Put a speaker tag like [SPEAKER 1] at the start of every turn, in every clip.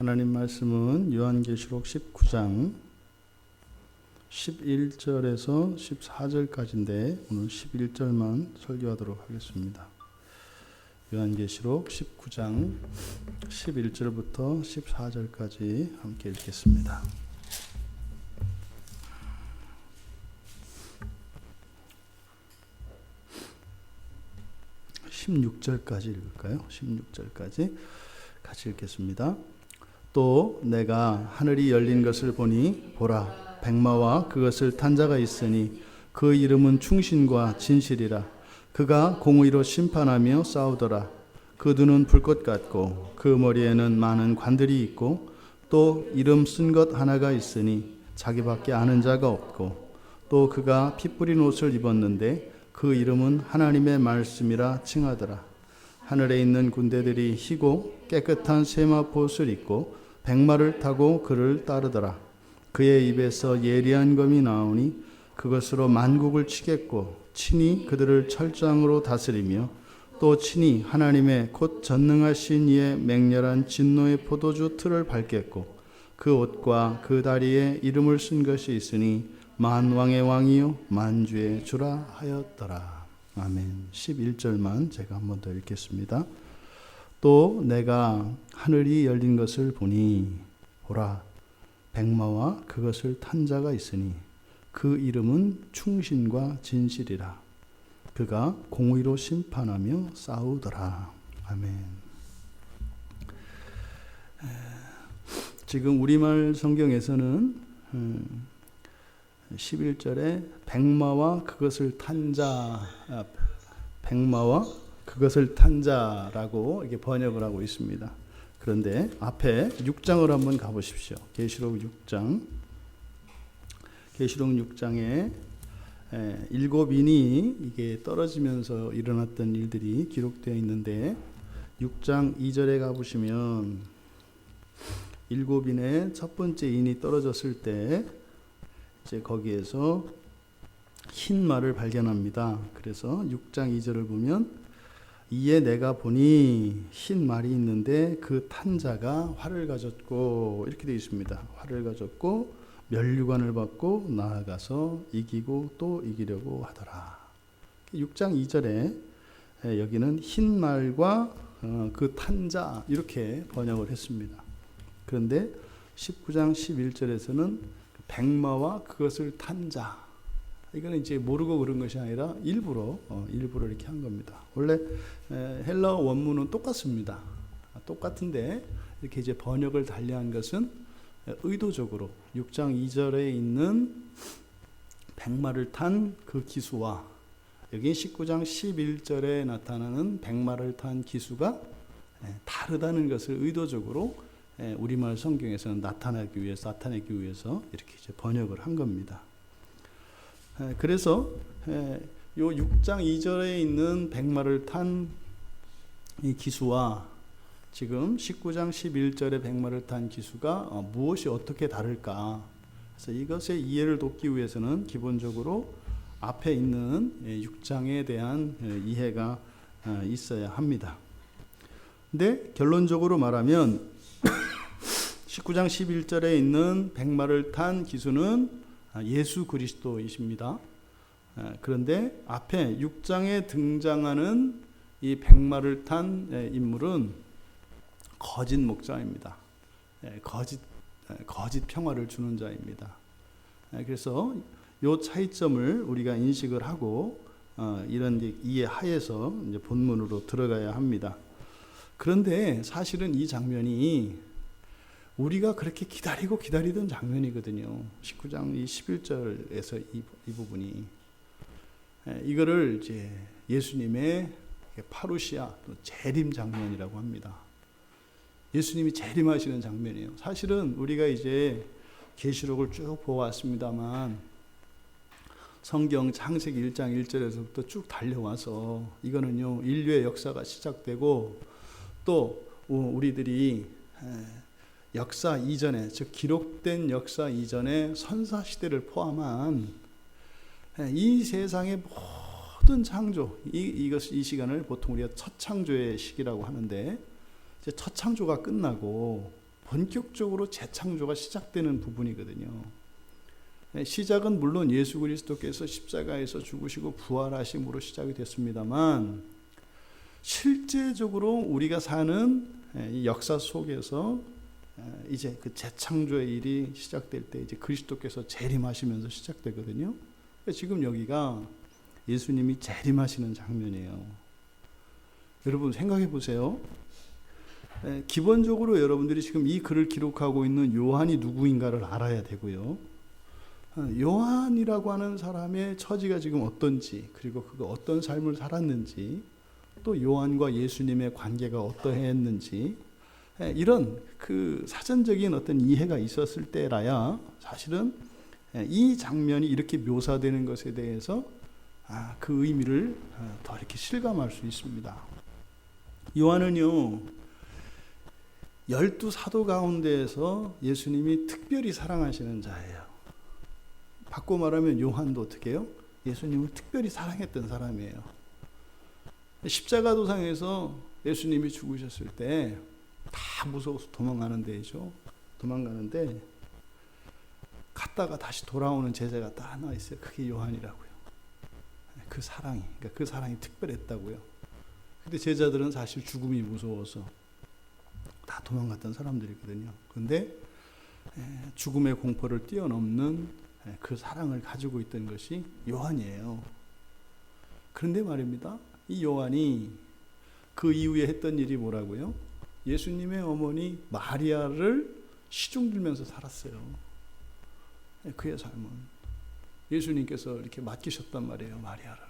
[SPEAKER 1] 하나님 말씀은 요한계시록 19장 11절에서 14절까지인데 오늘 11절만 설교하도록 하겠습니다. 요한계시록 19장 11절부터 14절까지 함께 읽겠습니다. (16절까지) 읽을까요? 16절까지 같이 읽겠습니다. 또 내가 하늘이 열린 것을 보니 보라 백마와 그것을 탄 자가 있으니 그 이름은 충신과 진실이라. 그가 공의로 심판하며 싸우더라. 그 눈은 불꽃 같고 그 머리에는 많은 관들이 있고 또 이름 쓴 것 하나가 있으니 자기밖에 아는 자가 없고 또 그가 피 뿌린 옷을 입었는데 그 이름은 하나님의 말씀이라 칭하더라. 하늘에 있는 군대들이 희고 깨끗한 세마포옷을 입고 백마를 타고 그를 따르더라. 그의 입에서 예리한 검이 나오니 그것으로 만국을 치겠고 친히 그들을 철장으로 다스리며 또 친히 하나님의 곧 전능하신 이의 맹렬한 진노의 포도주 틀을 밟겠고 그 옷과 그 다리에 이름을 쓴 것이 있으니 만왕의 왕이요 만주의 주라 하였더라. 아멘. 11절만 제가 한 번 더 읽겠습니다. 또 내가 하늘이 열린 것을 보니 보라 백마와 그것을 탄 자가 있으니 그 이름은 충신과 진실이라. 그가 공의로 심판하며 싸우더라. 아멘. 지금 우리말 성경에서는 11절에 백마와 그것을 탄 자, 백마와 그것을 탄 자라고 이렇게 번역을 하고 있습니다. 그런데 앞에 6장을 한번 가보십시오. 계시록 6장. 계시록 6장에 7인이 이게 떨어지면서 일어났던 일들이 기록되어 있는데 6장 2절에 가보시면 7인의 첫 번째 인이 떨어졌을 때 이제 거기에서 흰 말을 발견합니다. 그래서 6장 2절을 보면 이에 내가 보니 흰 말이 있는데 그 탄 자가 활을 가졌고 이렇게 되어 있습니다. 활을 가졌고 면류관을 받고 나아가서 이기고 또 이기려고 하더라. 6장 2절에 여기는 흰 말과 그 탄 자 이렇게 번역을 했습니다. 그런데 19장 11절에서는 백마와 그것을 탄 자, 이거는 이제 모르고 그런 것이 아니라 일부러 이렇게 한 겁니다. 원래 헬라어 원문은 똑같습니다. 똑같은데 이렇게 이제 번역을 달리한 것은 의도적으로 6장 2절에 있는 백마를 탄 그 기수와 여기 19장 11절에 나타나는 백마를 탄 기수가 다르다는 것을 의도적으로 우리말 성경에서는 나타내기 위해서 이렇게 이제 번역을 한 겁니다. 그래서 요 6장 2절에 있는 백마를 탄 이 기수와 지금 19장 11절의 백마를 탄 기수가 무엇이 어떻게 다를까? 그래서 이것의 이해를 돕기 위해서는 기본적으로 앞에 있는 6장에 대한 이해가 있어야 합니다. 근데 결론적으로 말하면 19장 11절에 있는 백마를 탄 기수는 예수 그리스도이십니다. 그런데 앞에 6장에 등장하는 이 백마를 탄 인물은 거짓 목자입니다. 거짓 평화를 주는 자입니다. 그래서 이 차이점을 우리가 인식을 하고 이런 이해하에서 이제 본문으로 들어가야 합니다. 그런데 사실은 이 장면이 우리가 그렇게 기다리던 장면이거든요. 19장 11절에서 이 부분이 이거를 이제 예수님의 파루시아 또 재림 장면이라고 합니다. 예수님이 재림하시는 장면이에요. 사실은 우리가 이제 계시록을 쭉 보았습니다만 성경 창세기 1장 1절에서부터 쭉 달려와서 이거는요 인류의 역사가 시작되고 또 우리들이 역사 이전에, 즉 기록된 역사 이전에 선사시대를 포함한 이 세상의 모든 창조, 이 시간을 보통 우리가 첫 창조의 시기라고 하는데 이제 첫 창조가 끝나고 본격적으로 재창조가 시작되는 부분이거든요. 시작은 물론 예수 그리스도께서 십자가에서 죽으시고 부활하심으로 시작이 됐습니다만, 실제적으로 우리가 사는 이 역사 속에서 이제 그 재창조의 일이 시작될 때 이제 그리스도께서 재림하시면서 시작되거든요. 지금 여기가 예수님이 재림하시는 장면이에요. 여러분 생각해 보세요. 기본적으로 여러분들이 지금 이 글을 기록하고 있는 요한이 누구인가를 알아야 되고요. 요한이라고 하는 사람의 처지가 지금 어떤지, 그리고 그가 어떤 삶을 살았는지, 또 요한과 예수님의 관계가 어떠했는지, 이런 그 사전적인 어떤 이해가 있었을 때라야 사실은 이 장면이 이렇게 묘사되는 것에 대해서 그 의미를 더 이렇게 실감할 수 있습니다. 요한은요, 12사도 가운데에서 예수님이 특별히 사랑하시는 자예요. 바꿔 말하면 요한도 어떻게 해요? 예수님을 특별히 사랑했던 사람이에요. 십자가 도상에서 예수님이 죽으셨을 때 다 무서워서 도망가는 데죠. 도망가는데 갔다가 다시 돌아오는 제자가 딱 하나 있어요. 그게 요한이라고요. 그 사랑이, 그러니까 그 사랑이 특별했다고요. 근데 제자들은 사실 죽음이 무서워서 다 도망갔던 사람들이거든요. 그런데 죽음의 공포를 뛰어넘는 그 사랑을 가지고 있던 것이 요한이에요. 그런데 말입니다. 이 요한이 그 이후에 했던 일이 뭐라고요? 예수님의 어머니 마리아를 시중 들면서 살았어요. 그의 삶은 예수님께서 이렇게 맡기셨단 말이에요, 마리아를.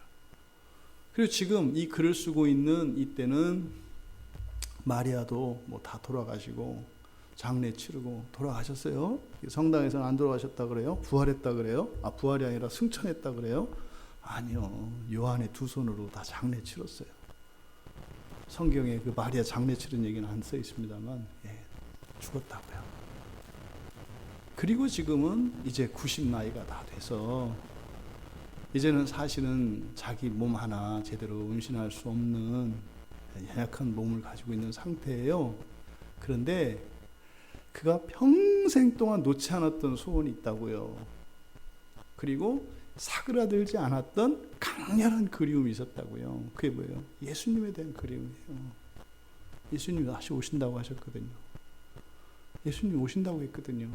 [SPEAKER 1] 그리고 지금 이 글을 쓰고 있는 이때는 마리아도 뭐 다 돌아가시고 장례 치르고 돌아가셨어요. 성당에서는 안 돌아가셨다 그래요? 부활했다 그래요? 부활이 아니라 승천했다 그래요? 아니요. 요한의 두 손으로 다 장례 치렀어요. 성경에 그 마리아 장례 치른 얘기는 안 써 있습니다만, 죽었다고요. 그리고 지금은 이제 90 나이가 다 돼서 이제는 사실은 자기 몸 하나 제대로 음신할 수 없는 연약한 몸을 가지고 있는 상태예요. 그런데 그가 평생 동안 놓지 않았던 소원이 있다고요. 그리고 사그라들지 않았던 강렬한 그리움이 있었다고요. 그게 뭐예요? 예수님에 대한 그리움이에요. 예수님이 다시 오신다고 하셨거든요. 예수님이 오신다고 했거든요.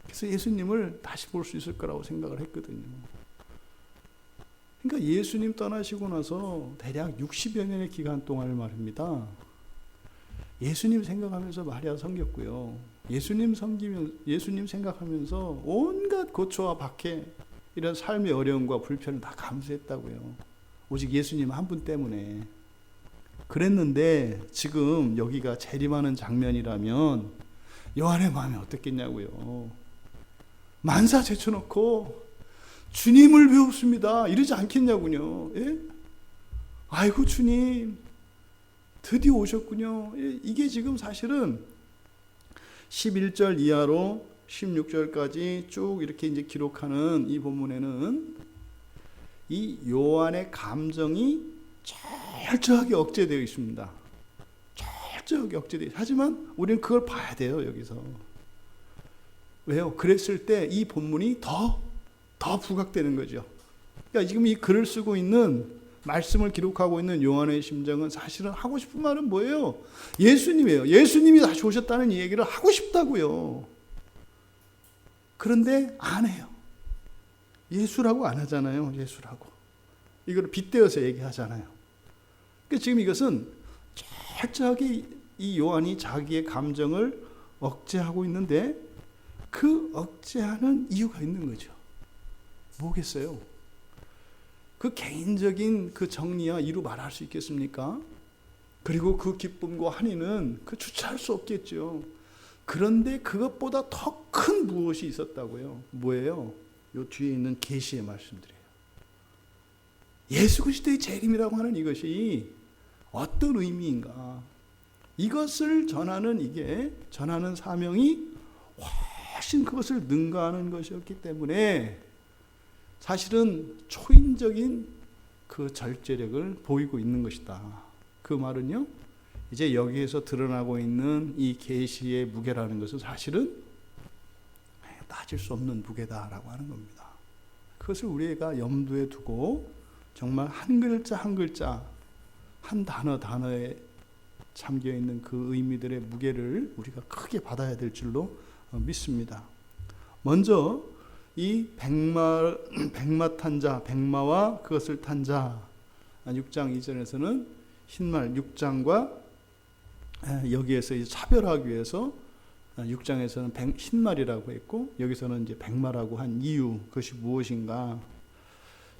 [SPEAKER 1] 그래서 예수님을 다시 볼 수 있을 거라고 생각을 했거든요. 그러니까 예수님 떠나시고 나서 대략 60여 년의 기간 동안을 말입니다. 예수님 생각하면서 마리아 섬겼고요. 예수님 생각하면서 온갖 고초와 박해, 이런 삶의 어려움과 불편을 다 감수했다고요. 오직 예수님 한 분 때문에. 그랬는데 지금 여기가 재림하는 장면이라면 요한의 마음이 어떻겠냐고요. 만사 제쳐놓고 주님을 배웠습니다 이러지 않겠냐군요. 예? 아이고 주님 드디어 오셨군요. 예? 이게 지금 사실은 11절 이하로 16절까지 쭉 이렇게 이제 기록하는 이 본문에는 이 요한의 감정이 철저하게 억제되어 있습니다. 철저하게 억제되어 있습니다. 하지만 우리는 그걸 봐야 돼요, 여기서. 왜요? 그랬을 때 이 본문이 더 부각되는 거죠. 그러니까 지금 이 글을 쓰고 있는, 말씀을 기록하고 있는 요한의 심정은 사실은 하고 싶은 말은 뭐예요? 예수님이에요. 예수님이 다시 오셨다는 얘기를 하고 싶다고요. 그런데 안 해요. 예수라고 안 하잖아요. 예수라고. 이걸 빗대어서 얘기하잖아요. 그러니까 지금 이것은 철저하게 이 요한이 자기의 감정을 억제하고 있는데 그 억제하는 이유가 있는 거죠. 뭐겠어요? 그 개인적인 그 정리야 이루 말할 수 있겠습니까? 그리고 그 기쁨과 한의는 그 주체할 수 없겠죠. 그런데 그것보다 더 큰 무엇이 있었다고요. 뭐예요? 요 뒤에 있는 계시의 말씀들이에요. 예수 그리스도의 재림이라고 하는 이것이 어떤 의미인가? 이것을 전하는 사명이 훨씬 그것을 능가하는 것이었기 때문에 사실은 초인적인 그 절제력을 보이고 있는 것이다. 그 말은요, 이제 여기에서 드러나고 있는 이 계시의 무게라는 것은 사실은 따질 수 없는 무게다라고 하는 겁니다. 그것을 우리가 염두에 두고 정말 한 글자 한 글자, 한 단어 단어에 잠겨있는 그 의미들의 무게를 우리가 크게 받아야 될 줄로 믿습니다. 먼저 이 백마 탄 자, 백마와 그것을 탄 자, 6장 2절에서는 흰말 6장과 여기에서 이제 차별하기 위해서 6장에서는 흰말이라고 했고 여기서는 이제 백마라고 한 이유, 그것이 무엇인가?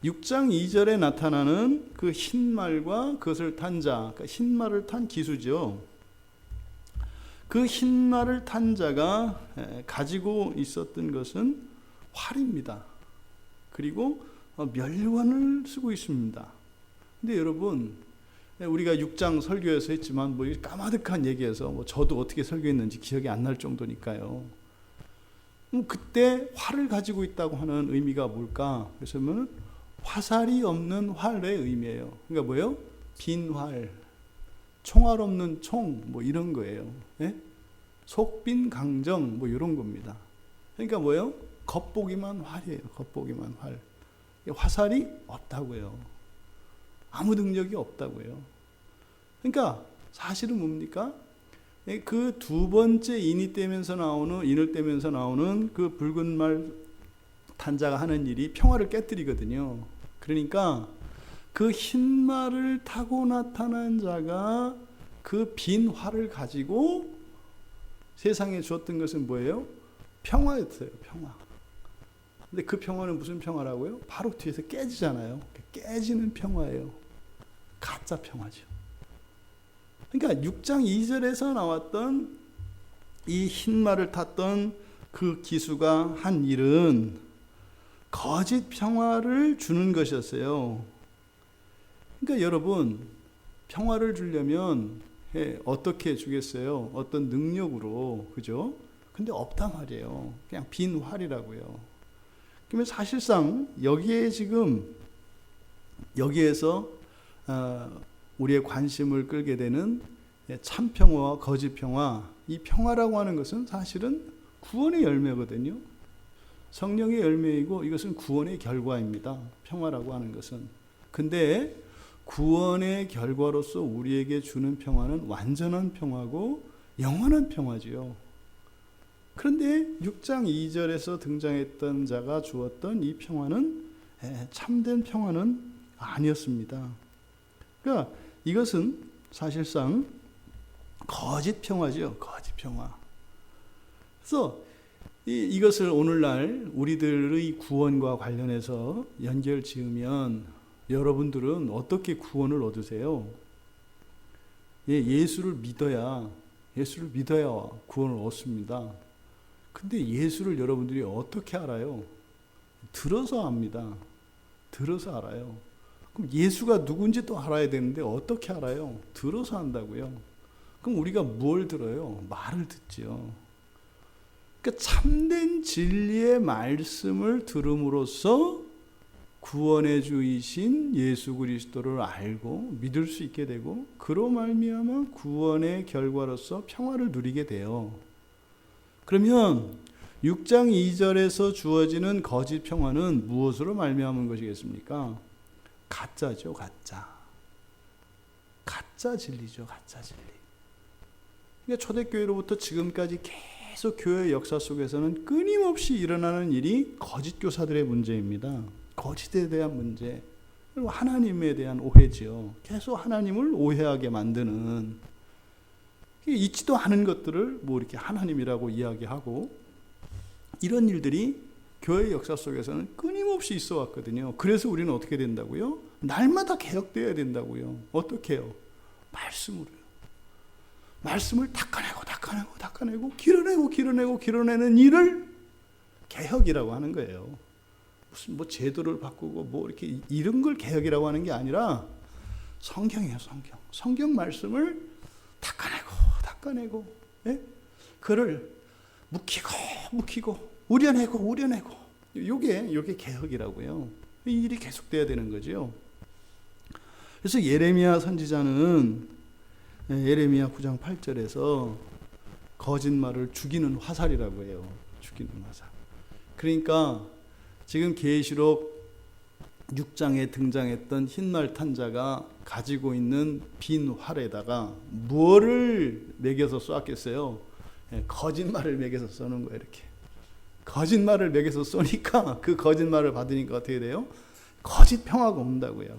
[SPEAKER 1] 6장 2절에 나타나는 그 흰말과 그것을 탄 자, 그러니까 흰말을 탄 기수죠. 그 흰말을 탄 자가 가지고 있었던 것은 활입니다. 그리고 면류관을 쓰고 있습니다. 근데 여러분, 우리가 6장 설교에서 했지만 뭐 까마득한 얘기해서 뭐 저도 어떻게 설교했는지 기억이 안 날 정도니까요. 그때 활을 가지고 있다고 하는 의미가 뭘까? 그래서 화살이 없는 활의 의미예요. 그러니까 뭐예요? 빈 활, 총알 없는 총, 뭐 이런 거예요. 예? 속빈 강정, 뭐 이런 겁니다. 그러니까 뭐예요? 겉보기만 활이에요. 겉보기만 활. 화살이 없다고요. 아무 능력이 없다고요. 그러니까 사실은 뭡니까? 그 두 번째 인을 떼면서 나오는 그 붉은 말 탄자가 하는 일이 평화를 깨뜨리거든요. 그러니까 그 흰 말을 타고 나타난 자가 그 빈 활을 가지고 세상에 주었던 것은 뭐예요? 평화였어요. 평화. 근데 그 평화는 무슨 평화라고요? 바로 뒤에서 깨지잖아요. 깨지는 평화예요. 가짜 평화죠. 그러니까 6장 2절에서 나왔던 이 흰말을 탔던 그 기수가 한 일은 거짓 평화를 주는 것이었어요. 그러니까 여러분, 평화를 주려면 어떻게 주겠어요? 어떤 능력으로, 그죠? 근데 없단 말이에요. 그냥 빈 활이라고요. 그러면 사실상 여기에서 우리의 관심을 끌게 되는 참 평화와 거짓 평화, 이 평화라고 하는 것은 사실은 구원의 열매거든요. 성령의 열매이고 이것은 구원의 결과입니다. 평화라고 하는 것은. 근데 구원의 결과로서 우리에게 주는 평화는 완전한 평화고 영원한 평화지요. 그런데 6장 2절에서 등장했던 자가 주었던 이 평화는 참된 평화는 아니었습니다. 그러니까 이것은 사실상 거짓 평화죠. 거짓 평화. 그래서 이것을 오늘날 우리들의 구원과 관련해서 연결 지으면 여러분들은 어떻게 구원을 얻으세요? 예수를 믿어야 구원을 얻습니다. 근데 예수를 여러분들이 어떻게 알아요? 들어서 압니다. 들어서 알아요. 그럼 예수가 누군지 또 알아야 되는데 어떻게 알아요? 들어서 안다고요. 그럼 우리가 뭘 들어요? 말을 듣죠. 그러니까 참된 진리의 말씀을 들음으로써 구원의 주이신 예수 그리스도를 알고 믿을 수 있게 되고 그로 말미암아 구원의 결과로서 평화를 누리게 돼요. 그러면 6장 2절에서 주어지는 거짓 평화는 무엇으로 말미암은 것이겠습니까? 가짜죠, 가짜. 가짜 진리죠, 가짜 진리. 그러니까 초대교회로부터 지금까지 계속 교회 역사 속에서는 끊임없이 일어나는 일이 거짓 교사들의 문제입니다. 거짓에 대한 문제, 그리고 하나님에 대한 오해죠. 계속 하나님을 오해하게 만드는, 있지도 않은 것들을 뭐 이렇게 하나님이라고 이야기하고, 이런 일들이 교회 역사 속에서는 끊임없이 있어 왔거든요. 그래서 우리는 어떻게 된다고요? 날마다 개혁되어야 된다고요. 어떻게 해요? 말씀으로요. 말씀을 닦아내고 길어내는 일을 개혁이라고 하는 거예요. 무슨 뭐 제도를 바꾸고 뭐 이렇게 이런 걸 개혁이라고 하는 게 아니라 성경이에요, 성경. 성경 말씀을 닦아내고, 예? 그를 묵히고 우려내고 요게 개혁이라고요. 이 일이 계속돼야 되는 거죠. 그래서 예레미야 선지자는 예레미야 9장 8절에서 거짓말을 죽이는 화살이라고 해요. 죽이는 화살. 그러니까 지금 계시록 6장에 등장했던 흰말 탄자가 가지고 있는 빈 활에다가 무엇을 매겨서 쏘았겠어요? 거짓말을 매겨서 쏘는 거예요. 이렇게 거짓말을 매겨서 쏘니까 그 거짓말을 받으니까 어떻게 돼요? 거짓 평화가 온다고요.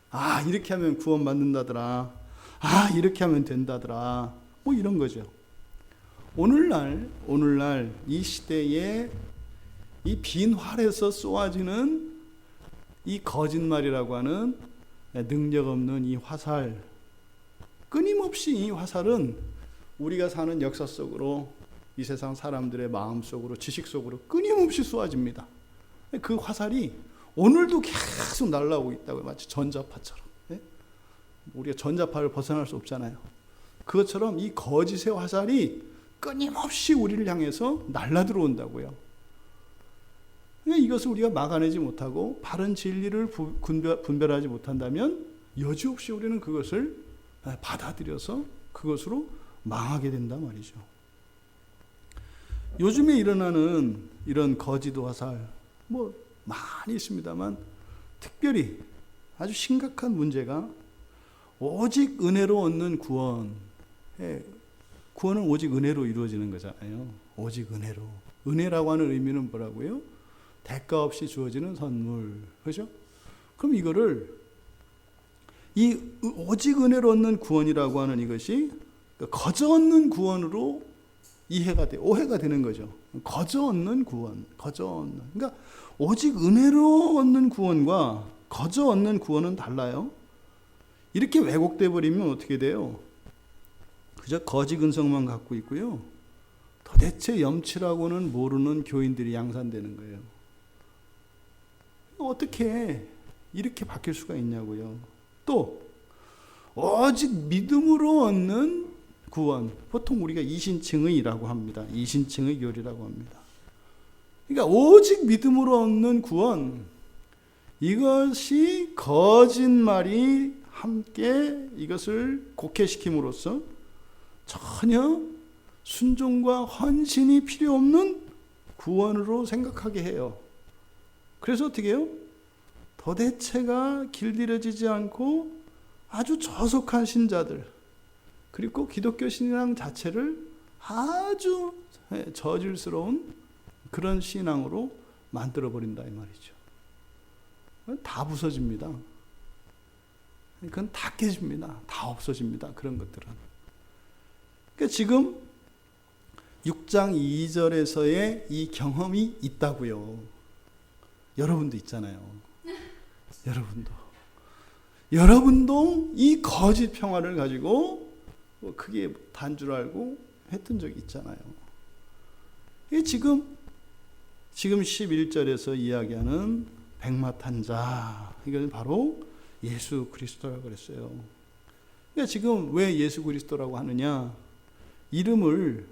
[SPEAKER 1] 아, 이렇게 하면 구원 받는다더라. 아, 이렇게 하면 된다더라. 뭐 이런 거죠. 오늘날 이 시대에 이 빈 활에서 쏘아지는 이 거짓말이라고 하는 능력 없는 이 화살, 끊임없이 이 화살은 우리가 사는 역사 속으로, 이 세상 사람들의 마음 속으로, 지식 속으로 끊임없이 쏘아집니다. 그 화살이 오늘도 계속 날아오고 있다고요. 마치 전자파처럼. 우리가 전자파를 벗어날 수 없잖아요. 그것처럼 이 거짓의 화살이 끊임없이 우리를 향해서 날아 들어온다고요. 이것을 우리가 막아내지 못하고 바른 진리를 분별하지 못한다면 여지없이 우리는 그것을 받아들여서 그것으로 망하게 된단 말이죠. 요즘에 일어나는 이런 거짓 화살 뭐 많이 있습니다만, 특별히 아주 심각한 문제가 오직 은혜로 얻는 구원. 구원은 오직 은혜로 이루어지는 거잖아요. 오직 은혜로. 은혜라고 하는 의미는 뭐라고요? 대가 없이 주어지는 선물. 그죠? 그럼 이거를 이 오직 은혜로 얻는 구원이라고 하는 이것이 거저 얻는 구원으로 이해가 돼, 오해가 되는 거죠. 거저 얻는 구원, 거저 얻는. 그러니까 오직 은혜로 얻는 구원과 거저 얻는 구원은 달라요. 이렇게 왜곡돼 버리면 어떻게 돼요? 그저 거짓 근성만 갖고 있고요. 도대체 염치라고는 모르는 교인들이 양산되는 거예요. 어떻게 이렇게 바뀔 수가 있냐고요. 또 오직 믿음으로 얻는 구원, 보통 우리가 이신칭의라고 합니다. 이신칭의 교리라고 합니다. 그러니까 오직 믿음으로 얻는 구원, 이것이 거짓말이 함께 이것을 곡해시킴으로써 전혀 순종과 헌신이 필요 없는 구원으로 생각하게 해요. 그래서 어떻게 해요? 도대체가 길들여지지 않고 아주 저속한 신자들, 그리고 기독교 신앙 자체를 아주 저질스러운 그런 신앙으로 만들어버린다 이 말이죠. 다 부서집니다. 그건 다 깨집니다. 다 없어집니다. 그런 것들은. 그러니까 지금 6장 2절에서의 이 경험이 있다고요. 여러분도 있잖아요. 여러분도 이 거짓 평화를 가지고 크게 단 줄 알고 했던 적이 있잖아요. 이게 지금 11절에서 이야기하는 백마탄자, 이건 바로 예수 그리스도라고 그랬어요. 그러니까 지금 왜 예수 그리스도라고 하느냐? 이름을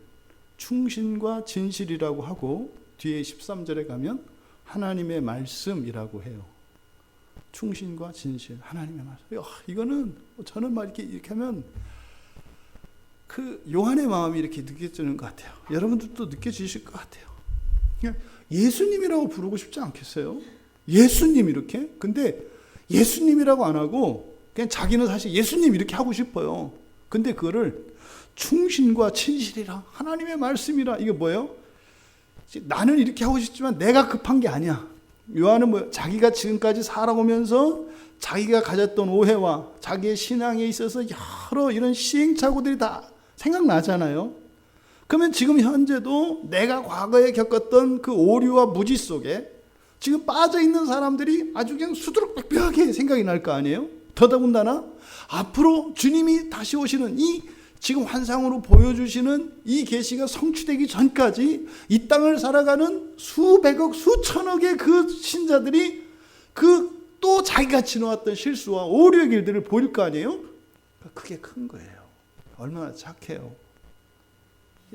[SPEAKER 1] 충신과 진실이라고 하고 뒤에 13절에 가면 하나님의 말씀이라고 해요. 충신과 진실, 하나님의 말씀. 이거는 저는 막 이렇게 하면 그 요한의 마음이 이렇게 느껴지는 것 같아요. 여러분들도 느껴지실 것 같아요. 그냥 예수님이라고 부르고 싶지 않겠어요? 예수님 이렇게? 근데 예수님이라고 안 하고 그냥 자기는 사실 예수님 이렇게 하고 싶어요. 근데 그거를 충신과 진실이라, 하나님의 말씀이라, 이게 뭐예요? 나는 이렇게 하고 싶지만 내가 급한 게 아니야. 요한은 뭐 자기가 지금까지 살아오면서 자기가 가졌던 오해와 자기의 신앙에 있어서 여러 이런 시행착오들이 다 생각나잖아요. 그러면 지금 현재도 내가 과거에 겪었던 그 오류와 무지 속에 지금 빠져있는 사람들이 아주 그냥 수두룩빽빽하게 생각이 날 거 아니에요? 더더군다나 앞으로 주님이 다시 오시는 이 지금 환상으로 보여주시는 이 계시가 성취되기 전까지 이 땅을 살아가는 수백억 수천억의 그 신자들이 그 또 자기가 지나왔던 실수와 오류의 길들을 보일 거 아니에요? 그게 큰 거예요. 얼마나 착해요.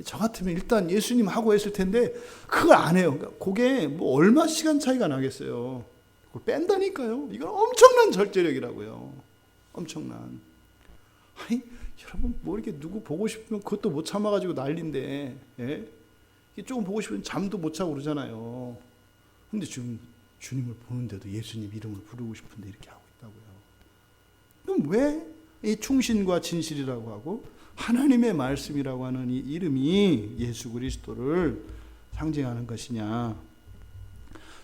[SPEAKER 1] 저 같으면 일단 예수님 하고 했을 텐데 그걸 안 해요. 그러니까 그게 뭐 얼마 시간 차이가 나겠어요. 그걸 뺀다니까요. 이건 엄청난 절제력이라고요. 엄청난. 아니, 여러분 뭐 이렇게 누구 보고 싶으면 그것도 못 참아가지고 난리인데, 예? 조금 보고 싶으면 잠도 못 자고 그러잖아요. 근데 지금 주님을 보는데도 예수님 이름을 부르고 싶은데 이렇게 하고 있다고요. 그럼 왜 이 충신과 진실이라고 하고 하나님의 말씀이라고 하는 이 이름이 예수 그리스도를 상징하는 것이냐?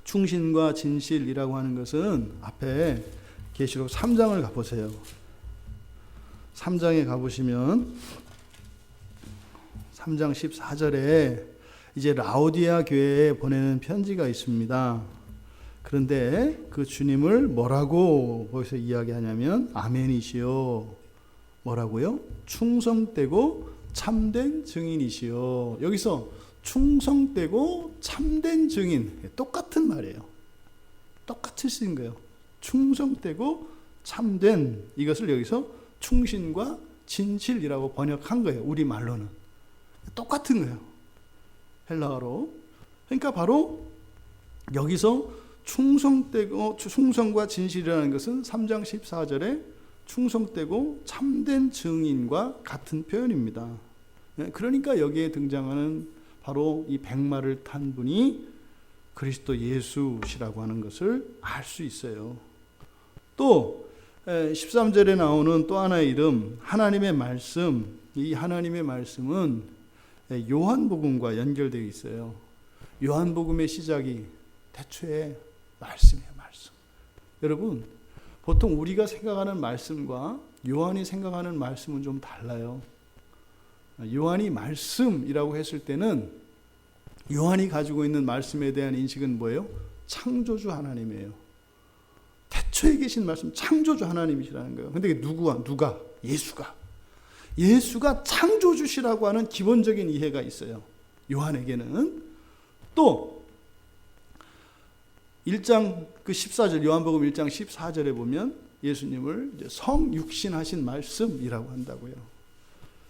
[SPEAKER 1] 충신과 진실이라고 하는 것은 앞에 계시록 3장을 가보세요. 3장에 가보시면 3장 14절에 이제 라오디아 교회에 보내는 편지가 있습니다. 그런데 그 주님을 뭐라고 거기서 이야기하냐면 아멘이시요. 뭐라고요? 충성되고 참된 증인이시요. 여기서 충성되고 참된 증인, 똑같은 말이에요. 똑같이 쓰인 거예요. 충성되고 참된, 이것을 여기서 충신과 진실이라고 번역한 거예요. 우리말로는 똑같은 거예요. 헬라어로. 그러니까 바로 여기서 충성되고 충성과 진실이라는 것은 3장 14절에 충성되고 참된 증인과 같은 표현입니다. 그러니까 여기에 등장하는 바로 이 백마를 탄 분이 그리스도 예수시라고 하는 것을 알 수 있어요. 또 13절에 나오는 또 하나의 이름, 하나님의 말씀. 이 하나님의 말씀은 요한복음과 연결되어 있어요. 요한복음의 시작이 태초에 말씀이에요. 말씀. 여러분, 보통 우리가 생각하는 말씀과 요한이 생각하는 말씀은 좀 달라요. 요한이 말씀이라고 했을 때는 요한이 가지고 있는 말씀에 대한 인식은 뭐예요? 창조주 하나님이에요. 태초에 계신 말씀, 창조주 하나님이시라는 거예요. 근데 누가? 예수가 창조주시라고 하는 기본적인 이해가 있어요. 요한에게는. 또 1장 14절, 요한복음 1장 14절에 보면 예수님을 이제 성육신하신 말씀이라고 한다고요.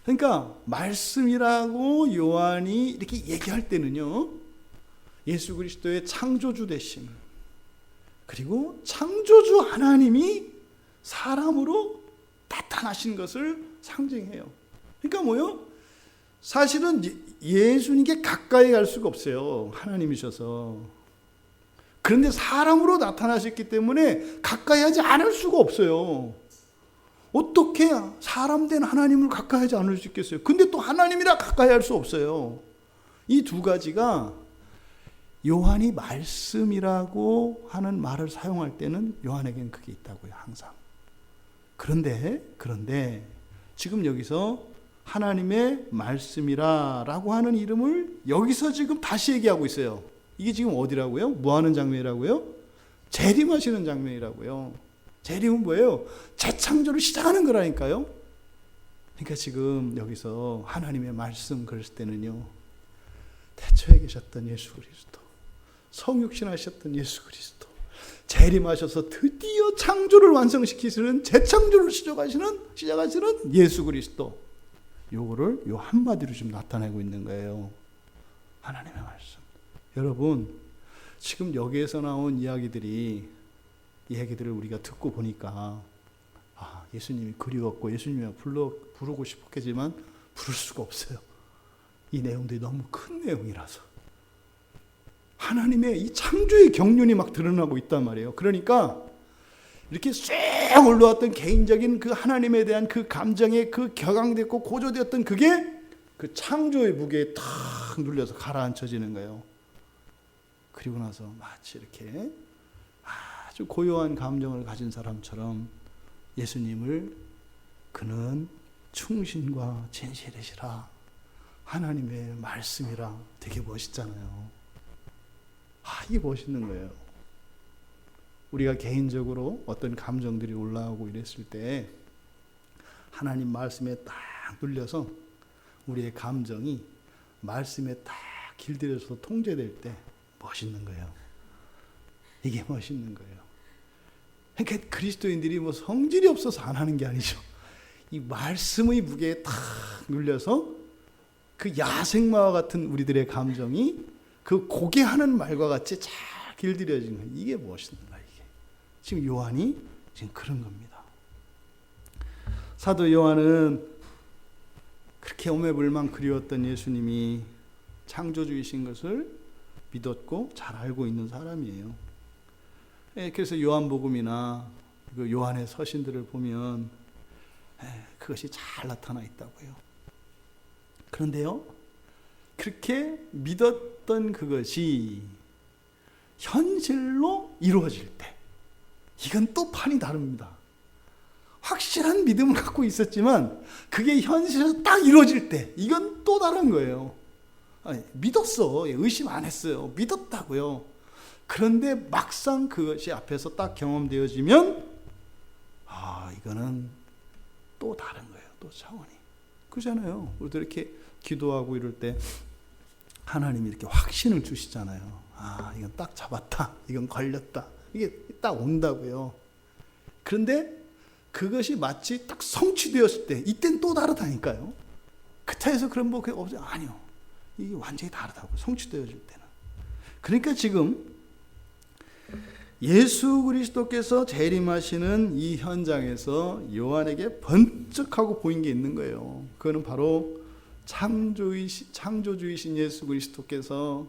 [SPEAKER 1] 그러니까 말씀이라고 요한이 이렇게 얘기할 때는요, 예수 그리스도의 창조주 되심, 그리고 창조주 하나님이 사람으로 나타나신 것을 상징해요. 그러니까 뭐요? 사실은 예수님께 가까이 갈 수가 없어요. 하나님이셔서. 그런데 사람으로 나타나셨기 때문에 가까이 하지 않을 수가 없어요. 어떻게 사람 된 하나님을 가까이 하지 않을 수 있겠어요? 근데 또 하나님이라 가까이 할 수 없어요. 이 두 가지가 요한이 말씀이라고 하는 말을 사용할 때는 요한에게는 그게 있다고요. 항상. 그런데 지금 여기서 하나님의 말씀이라고 하는 이름을 여기서 지금 다시 얘기하고 있어요. 이게 지금 어디라고요? 뭐 하는 장면이라고요? 재림하시는 장면이라고요. 재림은 뭐예요? 재창조를 시작하는 거라니까요. 그러니까 지금 여기서 하나님의 말씀 그랬을 때는요, 태초에 계셨던 예수 그리스도, 성육신하셨던 예수 그리스도, 재림하셔서 드디어 창조를 완성시키시는, 재창조를 시작하시는 예수 그리스도, 요거를 요 한마디로 좀 나타내고 있는 거예요. 하나님의 말씀. 여러분, 지금 여기에서 나온 이야기들을 우리가 듣고 보니까 예수님이 그리웠고 예수님이 부르고 싶었겠지만 부를 수가 없어요. 이 내용들이 너무 큰 내용이라서. 하나님의 이 창조의 경륜이 막 드러나고 있단 말이에요. 그러니까 이렇게 쭉 올라왔던 개인적인 그 하나님에 대한 그 감정에 그 격앙됐고 고조되었던 그게 그 창조의 무게에 탁 눌려서 가라앉혀지는 거예요. 그리고 나서 마치 이렇게 아주 고요한 감정을 가진 사람처럼 예수님을 그는 충신과 진실이시라, 하나님의 말씀이라, 되게 멋있잖아요. 이게 멋있는 거예요. 우리가 개인적으로 어떤 감정들이 올라오고 이랬을 때 하나님 말씀에 딱 눌려서 우리의 감정이 말씀에 딱 길들여서 통제될 때 멋있는 거예요. 이게 멋있는 거예요. 그러니까 그리스도인들이 뭐 성질이 없어서 안 하는 게 아니죠. 이 말씀의 무게에 탁 눌려서 그 야생마와 같은 우리들의 감정이 그 고개하는 말과 같이 잘 길들여지는 거예요. 이게 멋있는 거예요. 이게. 지금 요한이 지금 그런 겁니다. 사도 요한은 그렇게 오매불망 그리웠던 예수님이 창조주이신 것을 믿었고 잘 알고 있는 사람이에요. 그래서 요한복음이나 그 요한의 서신들을 보면 그것이 잘 나타나 있다고요. 그런데요, 그렇게 믿었던 그것이 현실로 이루어질 때 이건 또 판이 다릅니다. 확실한 믿음을 갖고 있었지만 그게 현실에서 딱 이루어질 때 이건 또 다른 거예요. 아니, 믿었어. 의심 안 했어요. 믿었다고요. 그런데 막상 그것이 앞에서 딱 경험되어지면 이거는 또 다른 거예요. 또 차원이. 그렇잖아요. 우리도 이렇게 기도하고 이럴 때 하나님이 이렇게 확신을 주시잖아요. 이건 딱 잡았다. 이건 걸렸다. 이게 딱 온다고요. 그런데 그것이 마치 딱 성취되었을 때 이때는 또 다르다니까요. 그 차에서 그런 뭐 없어요. 아니요. 이게 완전히 다르다고. 성취되어질 때는. 그러니까 지금 예수 그리스도께서 재림하시는 이 현장에서 요한에게 번쩍하고 보인 게 있는 거예요. 그거는 바로 창조주이신 예수 그리스도께서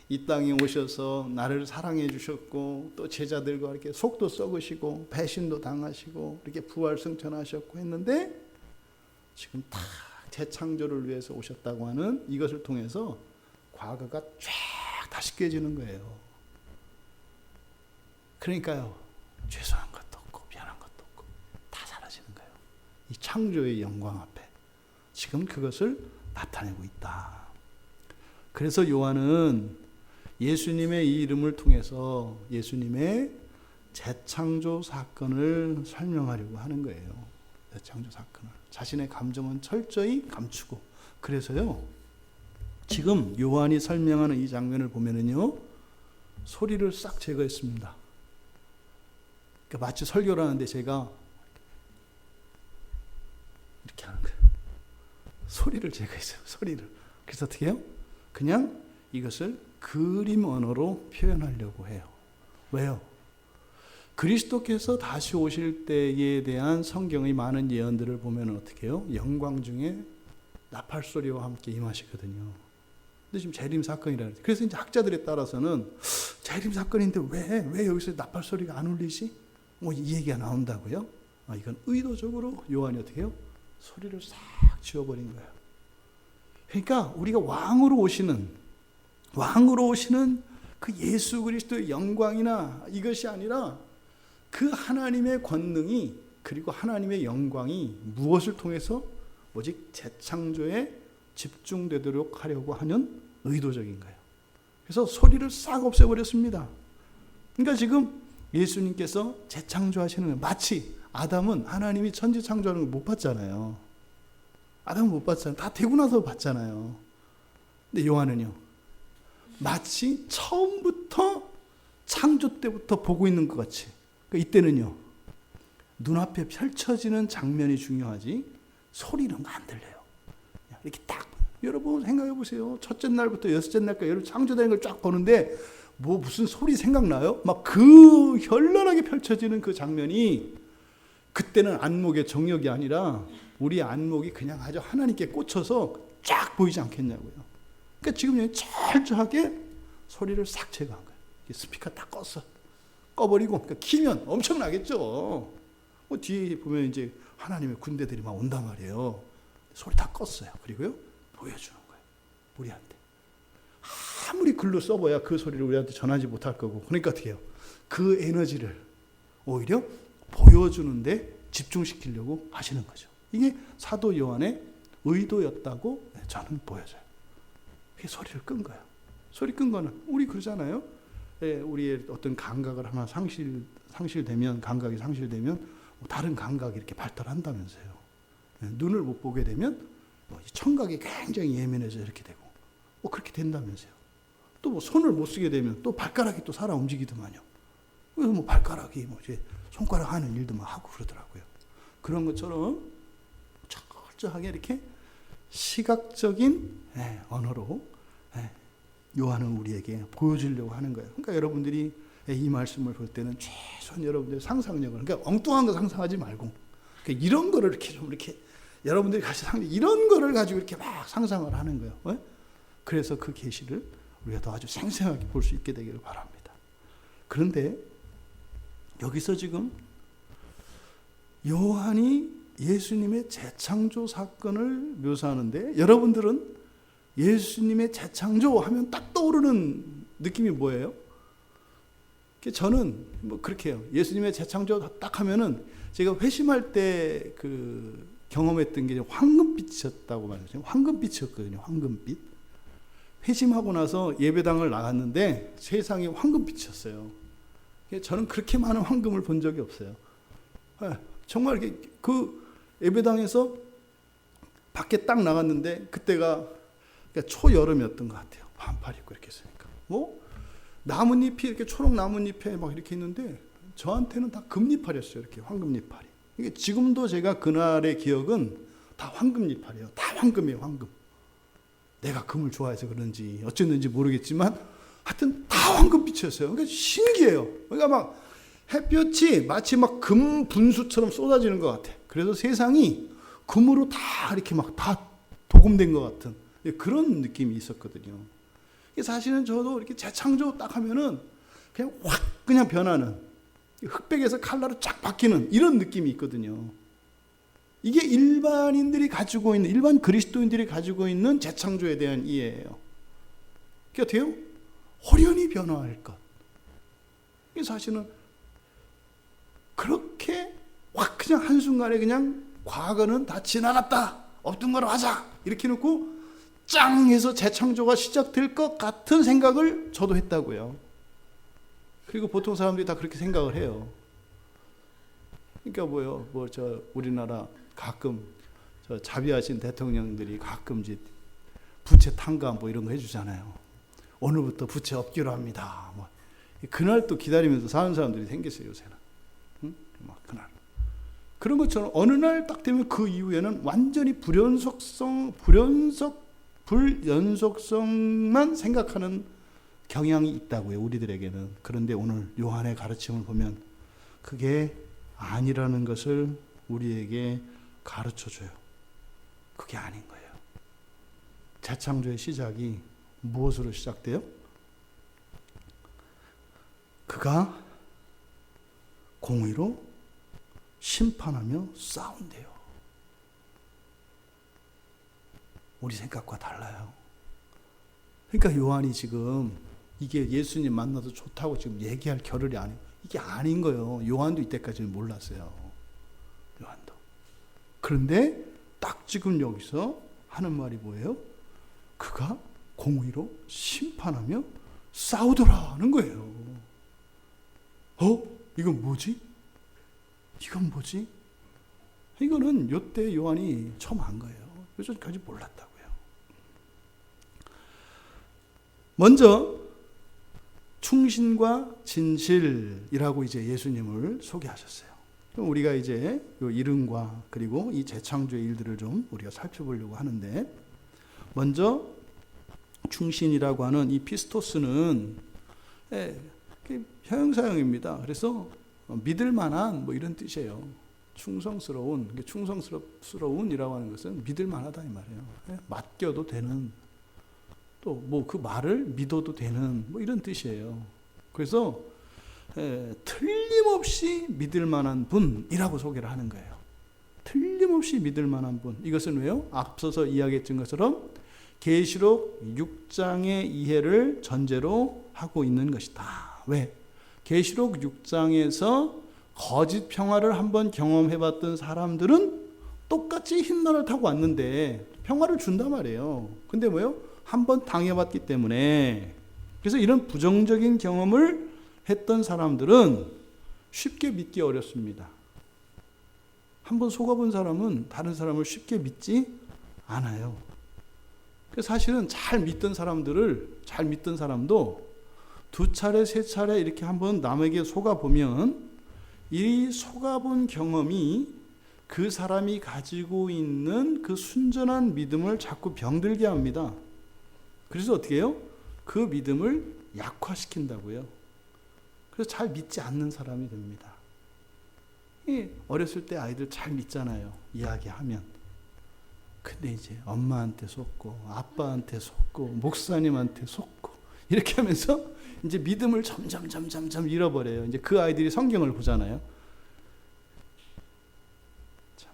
[SPEAKER 1] 이 땅에 오셔서 나를 사랑해 주셨고 또 제자들과 이렇게 속도 썩으시고 배신도 당하시고 이렇게 부활 승천하셨고 했는데 지금 다 재창조를 위해서 오셨다고 하는 이것을 통해서 과거가 쫙 다시 깨지는 거예요. 그러니까요, 죄송한 것도 없고 미안한 것도 없고 다 사라지는 거예요. 이 창조의 영광 앞에 지금 그것을 나타내고 있다. 그래서 요한은 예수님의 이 이름을 통해서 예수님의 재창조 사건을 설명하려고 하는 거예요. 재창조 사건을. 자신의 감정은 철저히 감추고. 그래서요, 지금 요한이 설명하는 이 장면을 보면은요, 소리를 싹 제거했습니다. 그러니까 마치 설교를 하는데 제가 이렇게 하는 거예요. 소리를 제거했어요. 소리를. 그래서 어떻게 해요? 그냥 이것을 그림 언어로 표현하려고 해요. 왜요? 그리스도께서 다시 오실 때에 대한 성경의 많은 예언들을 보면 어떻게 해요? 영광 중에 나팔 소리와 함께 임하시거든요. 근데 지금 재림 사건이라 그래요. 그래서 이제 학자들에 따라서는 재림 사건인데 왜 여기서 나팔 소리가 안 울리지? 뭐 이 얘기가 나온다고요? 이건 의도적으로 요한이 어떻게 해요? 소리를 싹 지워버린 거예요. 그러니까 우리가 왕으로 오시는 그 예수 그리스도의 영광이나 이것이 아니라 그 하나님의 권능이 그리고 하나님의 영광이 무엇을 통해서 오직 재창조에 집중되도록 하려고 하는 의도적인 거예요. 그래서 소리를 싹 없애버렸습니다. 그러니까 지금 예수님께서 재창조하시는 거예요. 마치 아담은 하나님이 천지 창조하는 걸 못 봤잖아요. 아담은 못 봤잖아요. 다 되고 나서 봤잖아요. 근데 요한은요, 마치 처음부터 창조 때부터 보고 있는 것 같이. 그러니까 이때는요, 눈앞에 펼쳐지는 장면이 중요하지 소리는 안 들려요. 이렇게 딱 여러분 생각해 보세요. 첫째 날부터 여섯째 날까지 여러분 창조되는 걸 쫙 보는데 뭐 무슨 소리 생각나요? 막 그 현란하게 펼쳐지는 그 장면이 그때는 안목의 정력이 아니라 우리 안목이 그냥 아주 하나님께 꽂혀서 쫙 보이지 않겠냐고요. 그러니까 지금 철저하게 소리를 싹 제거한 거예요. 스피커 딱 꺼버리고, 그러니까 키면 엄청나겠죠. 뭐 뒤에 보면 이제 하나님의 군대들이 막 온단 말이에요. 소리 다 껐어요. 그리고요, 보여주는 거예요. 우리한테. 아무리 글로 써봐야 그 소리를 우리한테 전하지 못할 거고. 그러니까 어떻게 해요? 그 에너지를 오히려 보여주는데 집중시키려고 하시는 거죠. 이게 사도 요한의 의도였다고 저는 보여져요. 그게 소리를 끈 거예요. 소리 끈 거는 우리 그러잖아요. 우리의 어떤 감각을 하나 상실되면 감각이 상실되면 다른 감각이 이렇게 발달한다면서요. 눈을 못 보게 되면 청각이 굉장히 예민해져 이렇게 되고 그렇게 된다면서요. 또 뭐 손을 못 쓰게 되면 또 발가락이 또 살아 움직이더만요. 그래서 뭐 발가락이 뭐 이제 손가락 하는 일도 막 하고 그러더라고요. 그런 것처럼 철저하게 이렇게 시각적인 언어로 요한은 우리에게 보여주려고 하는 거예요. 그러니까 여러분들이 이 말씀을 볼 때는 최소한 여러분들의 상상력을, 그러니까 엉뚱한 거 상상하지 말고, 그러니까 이런 거를 이렇게 좀 이렇게 여러분들이 같이 이런 거를 가지고 이렇게 막 상상을 하는 거예요. 그래서 그 계시를 우리가 더 아주 생생하게 볼 수 있게 되기를 바랍니다. 그런데 여기서 지금 요한이 예수님의 재창조 사건을 묘사하는데, 여러분들은 예수님의 재창조 하면 딱 떠오르는 느낌이 뭐예요? 저는 뭐 그렇게 해요. 예수님의 재창조 딱 하면은 제가 회심할 때 그 경험했던 게 황금빛이었다고 말했죠. 황금빛이었거든요. 황금빛. 회심하고 나서 예배당을 나갔는데 세상이 황금빛이었어요. 저는 그렇게 많은 황금을 본 적이 없어요. 정말 이렇게 그 예배당에서 밖에 딱 나갔는데 그때가 그러니까 초여름이었던 것 같아요. 반팔 입고 이렇게 있으니까. 뭐 나뭇잎이 이렇게 초록 나뭇잎에 막 이렇게 있는데 저한테는 다 금잎알이었어요. 이렇게 황금잎알이. 이게 지금도 제가 그날의 기억은 다 황금잎알이에요. 다 황금이에요. 황금. 내가 금을 좋아해서 그런지 어쨌는지 모르겠지만 하여튼 다 황금빛이었어요. 그러니까 신기해요. 그러니까 막 햇볕이 마치 막 금 분수처럼 쏟아지는 것 같아. 그래서 세상이 금으로 다 이렇게 막 다 도금된 것 같은 그런 느낌이 있었거든요. 사실은 저도 이렇게 재창조 딱 하면은 그냥 확 그냥 변하는, 흑백에서 칼라로 쫙 바뀌는 이런 느낌이 있거든요. 이게 일반인들이 가지고 있는, 일반 그리스도인들이 가지고 있는 재창조에 대한 이해예요. 그게 어때요? 호련히 변화할 것. 이게 사실은 그렇게 확 그냥 한순간에 그냥 과거는 다 지나갔다, 없던 거로 하자 이렇게 놓고 짱 해서 재창조가 시작될 것 같은 생각을 저도 했다고요. 그리고 보통 사람들이 다 그렇게 생각을 해요. 그러니까 뭐요? 우리나라 가끔 자비하신 대통령들이 가끔 이제 부채 탕감 이런 거 해주잖아요. 오늘부터 부채 없기로 합니다. 그날 또 기다리면서 사는 사람들이 생겼어요, 요새는. 응? 막 그날. 그런 것처럼 어느 날 딱 되면 그 이후에는 완전히 불연속성만 생각하는 경향이 있다고요, 우리들에게는. 그런데 오늘 요한의 가르침을 보면 그게 아니라는 것을 우리에게 가르쳐줘요. 그게 아닌 거예요. 재창조의 시작이 무엇으로 시작돼요? 그가 공의로 심판하며 싸운대요. 우리 생각과 달라요. 그러니까 요한이 지금 이게 예수님 만나도 좋다고 지금 얘기할 겨를이 아니에요. 이게 아닌 거예요. 요한도 이때까지는 몰랐어요. 요한도. 그런데 딱 지금 여기서 하는 말이 뭐예요? 그가 공의로 심판하며 싸우더라는 거예요. 이건 뭐지? 이건 뭐지? 이거는 요때 요한이 처음 한 거예요. 요전까지 몰랐다고요. 먼저 충신과 진실이라고 이제 예수님을 소개하셨어요. 그럼 우리가 이제 요 이름과 그리고 이 재창조의 일들을 좀 우리가 살펴보려고 하는데, 먼저 충신이라고 하는 이 피스토스는 형용사형입니다. 그래서 믿을 만한 이런 뜻이에요. 충성스러운, 충성스러운이라고 하는 것은 믿을 만하다 이 말이에요. 맡겨도 되는, 또 그 말을 믿어도 되는 이런 뜻이에요. 그래서 틀림없이 믿을 만한 분이라고 소개를 하는 거예요. 틀림없이 믿을 만한 분. 이것은 왜요? 앞서서 이야기했던 것처럼 계시록 6장의 이해를 전제로 하고 있는 것이다. 왜? 계시록 6장에서 거짓 평화를 한번 경험해봤던 사람들은 똑같이 흰날을 타고 왔는데 평화를 준단 말이에요. 근데 뭐요? 한번 당해봤기 때문에. 그래서 이런 부정적인 경험을 했던 사람들은 쉽게 믿기 어렵습니다. 한번 속아본 사람은 다른 사람을 쉽게 믿지 않아요. 그래서 사실은 잘 믿던 사람도 두 차례, 세 차례 이렇게 한번 남에게 속아보면 이 속아본 경험이 그 사람이 가지고 있는 그 순전한 믿음을 자꾸 병들게 합니다. 그래서 어떻게 해요? 그 믿음을 약화시킨다고요. 그래서 잘 믿지 않는 사람이 됩니다. 어렸을 때 아이들 잘 믿잖아요. 이야기하면. 근데 이제 엄마한테 속고 아빠한테 속고 목사님한테 속고 이렇게 하면서 이제 믿음을 점점 잃어버려요. 이제 그 아이들이 성경을 보잖아요. 참,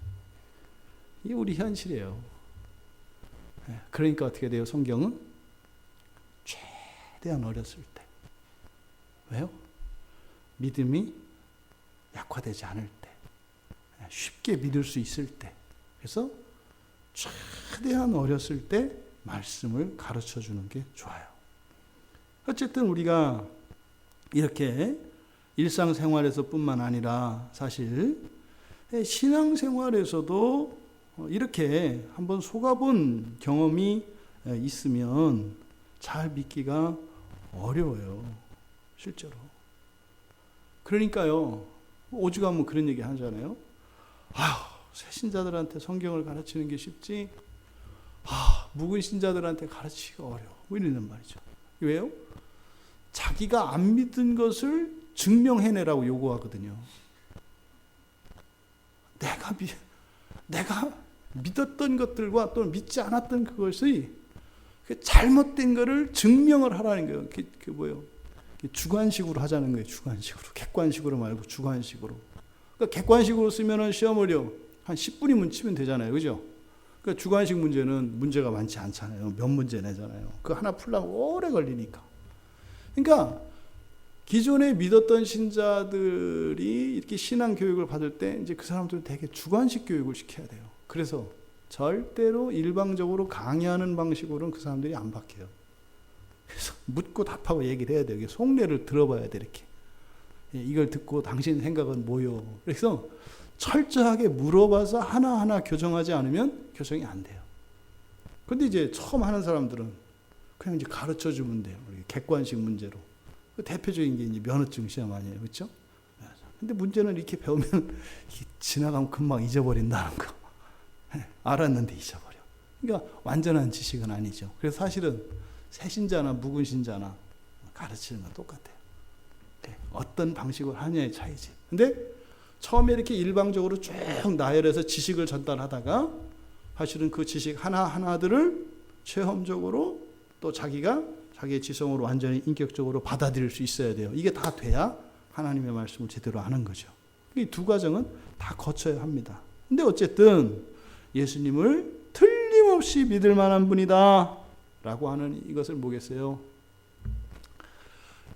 [SPEAKER 1] 이게 우리 현실이에요. 그러니까 어떻게 돼요? 성경은 최대한 어렸을 때. 왜요? 믿음이 약화되지 않을 때, 쉽게 믿을 수 있을 때, 그래서 최대한 어렸을 때 말씀을 가르쳐 주는 게 좋아요. 어쨌든 우리가 이렇게 일상생활에서 뿐만 아니라 사실 신앙생활에서도 이렇게 한번 속아본 경험이 있으면 잘 믿기가 어려워요. 실제로. 그러니까요, 오죽하면 그런 얘기 하잖아요. 새 신자들한테 성경을 가르치는 게 쉽지, 묵은 신자들한테 가르치기가 어려워. 이러는 말이죠. 왜요? 자기가 안 믿은 것을 증명해내라고 요구하거든요. 내가 믿었던 것들과 또 믿지 않았던 그것이 잘못된 것을 증명을 하라는 거예요. 그게 뭐예요? 주관식으로 하자는 거예요. 주관식으로. 객관식으로 말고 주관식으로. 그러니까 객관식으로 쓰면은 시험을요, 한 10분이면 치면 되잖아요. 그죠? 그러니까 주관식 문제는 문제가 많지 않잖아요. 몇 문제 내잖아요. 그거 하나 풀려면 오래 걸리니까. 그러니까 기존에 믿었던 신자들이 이렇게 신앙 교육을 받을 때 이제 그 사람들은 되게 주관식 교육을 시켜야 돼요. 그래서 절대로 일방적으로 강의하는 방식으로는 그 사람들이 안 바뀌어요. 그래서 묻고 답하고 얘기를 해야 돼요. 속내를 들어봐야 돼, 이렇게. 이걸 듣고 당신 생각은 뭐요? 그래서 철저하게 물어봐서 하나하나 교정하지 않으면 교정이 안 돼요. 근데 이제 처음 하는 사람들은 그냥 이제 가르쳐 주면 돼요. 객관식 문제로. 그 대표적인 게 이제 면허증 시험 아니에요. 그렇죠? 근데 문제는 이렇게 배우면 지나가면 금방 잊어버린다는 거. 알았는데 잊어버려. 그러니까 완전한 지식은 아니죠. 그래서 사실은 새신자나 묵은 신자나 가르치는 건 똑같아요. 어떤 방식으로 하냐의 차이지. 근데 처음에 이렇게 일방적으로 쭉 나열해서 지식을 전달하다가 사실은 그 지식 하나하나들을 체험적으로 또 자기가 자기의 지성으로 완전히 인격적으로 받아들일 수 있어야 돼요. 이게 다 돼야 하나님의 말씀을 제대로 아는 거죠. 이 두 과정은 다 거쳐야 합니다. 근데 어쨌든 예수님을 틀림없이 믿을 만한 분이다 라고 하는 이것을 뭐겠어요?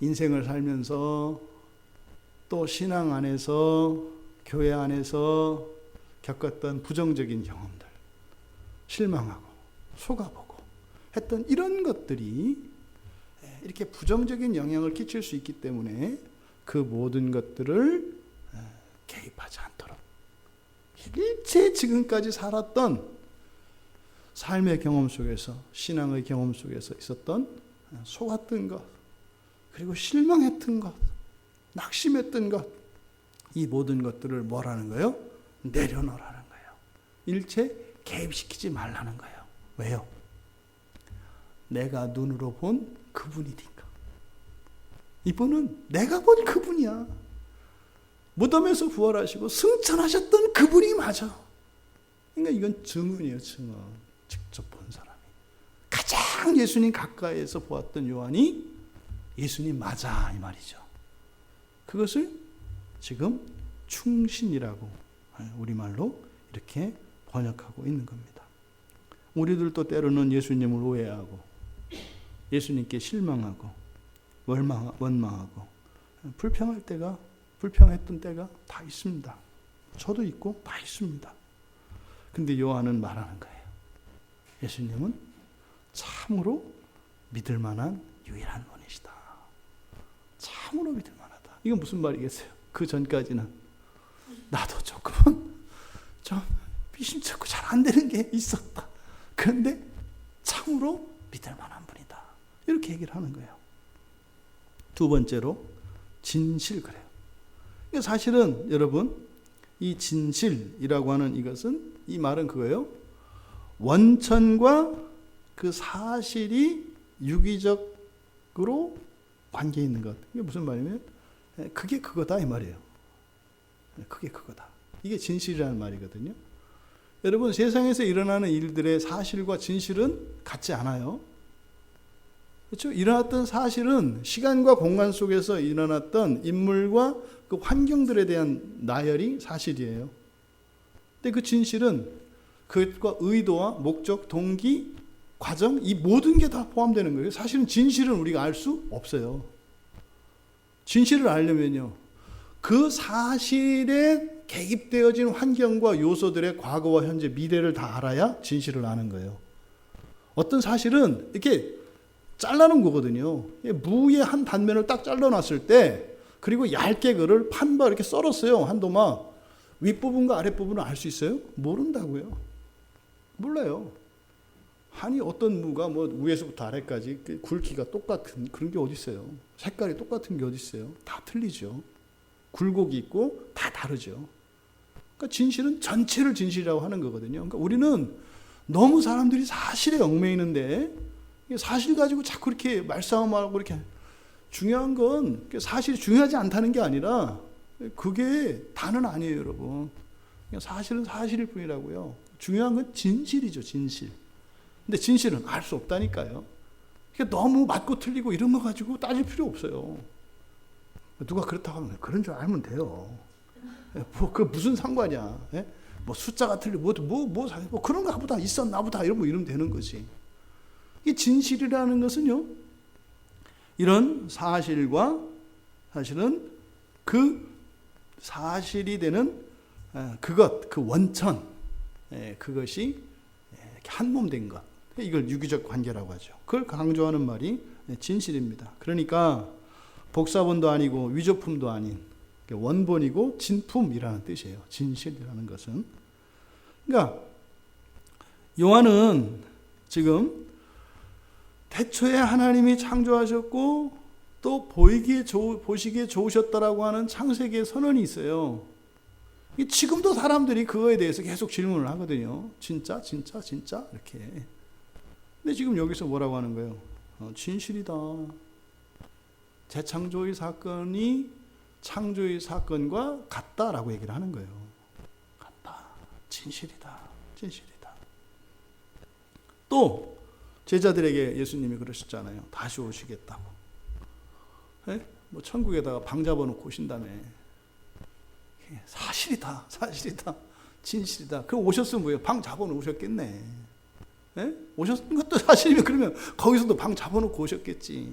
[SPEAKER 1] 인생을 살면서 또 신앙 안에서 교회 안에서 겪었던 부정적인 경험들, 실망하고 속아보고 했던 이런 것들이 이렇게 부정적인 영향을 끼칠 수 있기 때문에 그 모든 것들을 개입하지 않도록 일체 지금까지 살았던 삶의 경험 속에서, 신앙의 경험 속에서 있었던 속았던 것, 그리고 실망했던 것, 낙심했던 것, 이 모든 것들을 뭐라는 거예요? 내려놓으라는 거예요. 일체 개입시키지 말라는 거예요. 왜요? 내가 눈으로 본 그분이니까. 이분은 내가 본 그분이야. 무덤에서 부활하시고 승천하셨던 그분이 맞아. 그러니까 이건 증언이에요, 증언. 직접 본 사람이. 가장 예수님 가까이에서 보았던 요한이 예수님 맞아, 이 말이죠. 그것을 지금 충신이라고 우리말로 이렇게 번역하고 있는 겁니다. 우리들도 때로는 예수님을 오해하고 예수님께 실망하고 원망하고 불평했던 때가 다 있습니다. 저도 있고 다 있습니다. 근데 요한은 말하는 거예요. 예수님은 참으로 믿을 만한 유일한 분이시다. 참으로 믿을 만하다. 이건 무슨 말이겠어요? 그 전까지는 나도 조금은 좀 미심쩍고 잘 안 되는 게 있었다. 그런데 참으로 믿을 만한 분이다. 이렇게 얘기를 하는 거예요. 두 번째로 진실 그래요. 사실은 여러분 이 진실이라고 하는 이것은 이 말은 그거예요. 원천과 그 사실이 유기적으로 관계 있는 것. 이게 무슨 말이냐면 그게 그거다 이 말이에요. 그게 그거다. 이게 진실이라는 말이거든요. 여러분, 세상에서 일어나는 일들의 사실과 진실은 같지 않아요. 그렇죠? 일어났던 사실은 시간과 공간 속에서 일어났던 인물과 그 환경들에 대한 나열이 사실이에요. 근데 그 진실은 그것과 의도와 목적, 동기, 과정, 이 모든 게 다 포함되는 거예요. 사실은 진실은 우리가 알 수 없어요. 진실을 알려면요, 그 사실에 개입되어진 환경과 요소들의 과거와 현재, 미래를 다 알아야 진실을 아는 거예요. 어떤 사실은 이렇게 잘라놓은 거거든요. 무의 한 단면을 딱 잘라놨을 때, 그리고 얇게 그를 판바 이렇게 썰었어요. 한 도마. 윗부분과 아랫부분을 알 수 있어요? 모른다고요. 몰라요. 아니, 어떤 무가 뭐 위에서부터 아래까지 굵기가 똑같은 그런 게 어디 있어요? 색깔이 똑같은 게 어디 있어요? 다 틀리죠. 굴곡이 있고 다 다르죠. 그러니까 진실은 전체를 진실이라고 하는 거거든요. 그러니까 우리는 너무 사람들이 사실에 얽매이는데, 사실 가지고 자꾸 이렇게 말싸움하고 이렇게, 중요한 건 사실이 중요하지 않다는 게 아니라 그게 다는 아니에요, 여러분. 사실은 사실일 뿐이라고요. 중요한 건 진실이죠, 진실. 근데 진실은 알 수 없다니까요. 그러니까 너무 맞고 틀리고 이런 거 가지고 따질 필요 없어요. 누가 그렇다고 하면 그런 줄 알면 돼요. 그 무슨 상관이야? 예? 뭐 숫자가 틀리고 뭐 그런 거 보다 있었나 보다 이러면 되는 거지. 이 진실이라는 것은요, 이런 사실과 사실은 그 사실이 되는 그것, 그 원천, 그것이 한 몸 된 것, 이걸 유기적 관계라고 하죠. 그걸 강조하는 말이 진실입니다. 그러니까 복사본도 아니고 위조품도 아닌 원본이고 진품이라는 뜻이에요. 진실이라는 것은. 그러니까 요한은 지금 태초에 하나님이 창조하셨고 또 보시기에 좋으셨다라고 하는 창세기의 선언이 있어요. 지금도 사람들이 그거에 대해서 계속 질문을 하거든요. 진짜 이렇게. 근데 지금 여기서 뭐라고 하는 거예요? 진실이다. 재창조의 사건이 창조의 사건과 같다라고 얘기를 하는 거예요. 같다. 진실이다. 또 제자들에게 예수님이 그러셨잖아요. 다시 오시겠다고. 뭐 천국에다가 방 잡아놓고 오신다며. 사실이다. 진실이다. 그럼 오셨으면 뭐예요? 방 잡아놓으셨겠네. 오셨던 것도 사실이면 그러면 거기서도 방 잡아놓고 오셨겠지.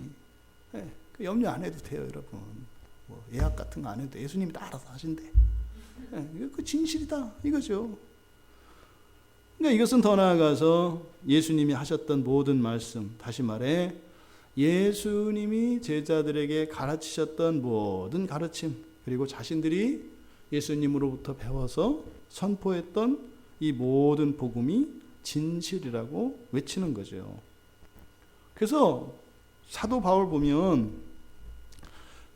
[SPEAKER 1] 염려 안 해도 돼요, 여러분. 뭐 예약 같은 거 안 해도 예수님이 다 알아서 하신대. 그 진실이다 이거죠. 그러니까 이것은 더 나아가서 예수님이 하셨던 모든 말씀, 다시 말해 예수님이 제자들에게 가르치셨던 모든 가르침, 그리고 자신들이 예수님으로부터 배워서 선포했던 이 모든 복음이 진실이라고 외치는 거죠. 그래서 사도 바울 보면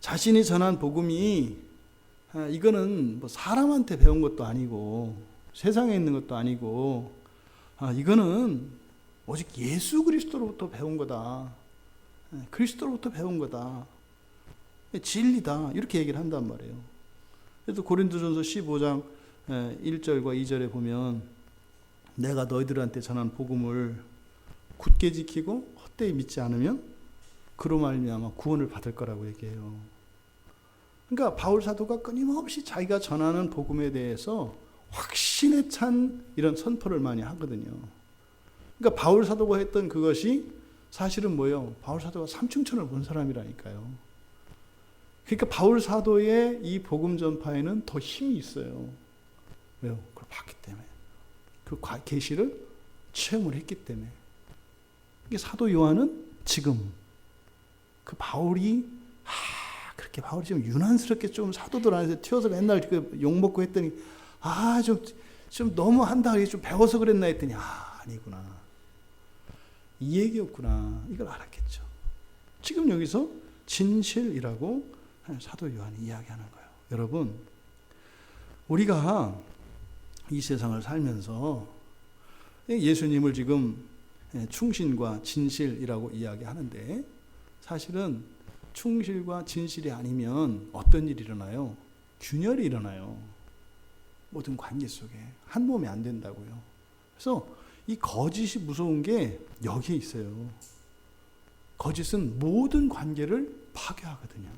[SPEAKER 1] 자신이 전한 복음이 이거는 뭐 사람한테 배운 것도 아니고 세상에 있는 것도 아니고 이거는 오직 예수 그리스도로부터 배운 거다. 그리스도로부터 배운 거다. 진리다. 이렇게 얘기를 한단 말이에요. 그래서 고린도전서 15장 1절과 2절에 보면 내가 너희들한테 전한 복음을 굳게 지키고 헛되이 믿지 않으면 그로 말미암아 구원을 받을 거라고 얘기해요. 그러니까 바울 사도가 끊임없이 자기가 전하는 복음에 대해서 확신에 찬 이런 선포를 많이 하거든요. 그러니까 바울 사도가 했던 그것이 사실은 뭐예요? 바울 사도가 삼층천을 본 사람이라니까요. 그러니까 바울 사도의 이 복음 전파에는 더 힘이 있어요. 왜요? 그걸 봤기 때문에. 그 계시를 체험을 했기 때문에. 이게 사도 요한은 지금 그 바울이 그렇게 바울이 좀 유난스럽게 좀 사도들 안에서 튀어서 맨날 그 욕먹고 했더니 좀 너무 한다. 좀 배워서 그랬나 했더니 아니구나. 이 얘기였구나. 이걸 알았겠죠. 지금 여기서 진실이라고 사도 요한이 이야기하는 거예요. 여러분, 우리가 이 세상을 살면서 예수님을 지금 충신과 진실이라고 이야기하는데 사실은 충실과 진실이 아니면 어떤 일이 일어나요? 균열이 일어나요. 모든 관계 속에 한 몸이 안 된다고요. 그래서 이 거짓이 무서운 게 여기에 있어요. 거짓은 모든 관계를 파괴하거든요.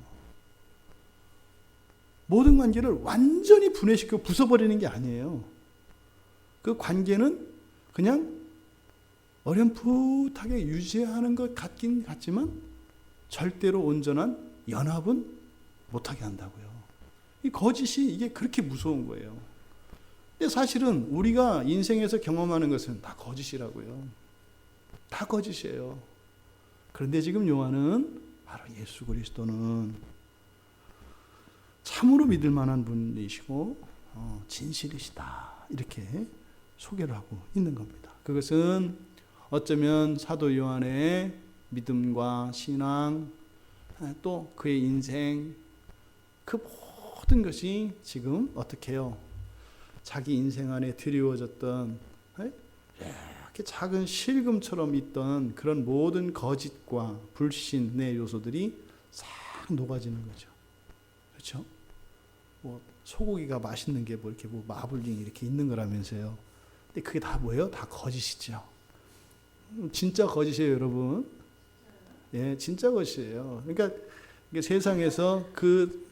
[SPEAKER 1] 모든 관계를 완전히 분해시켜 부숴버리는 게 아니에요. 그 관계는 그냥 어렴풋하게 유지하는 것 같긴 같지만 절대로 온전한 연합은 못하게 한다고요. 이 거짓이 이게 그렇게 무서운 거예요. 근데 사실은 우리가 인생에서 경험하는 것은 다 거짓이라고요. 다 거짓이에요. 그런데 지금 요한은 바로 예수 그리스도는 참으로 믿을 만한 분이시고 진실이시다 이렇게 소개를 하고 있는 겁니다. 그것은 어쩌면 사도 요한의 믿음과 신앙 또 그의 인생 그 모든 것이 지금 어떻게 해요? 자기 인생 안에 드리워졌던 이렇게 작은 실금처럼 있던 그런 모든 거짓과 불신의 요소들이 싹 녹아지는 거죠. 그렇죠? 뭐 소고기가 맛있는 게 뭐 이렇게 뭐 마블링 이렇게 있는 거라면서요. 근데 그게 다 뭐예요? 다 거짓이죠. 진짜 거짓이에요, 여러분. 예, 진짜 거짓이에요. 그러니까 세상에서 그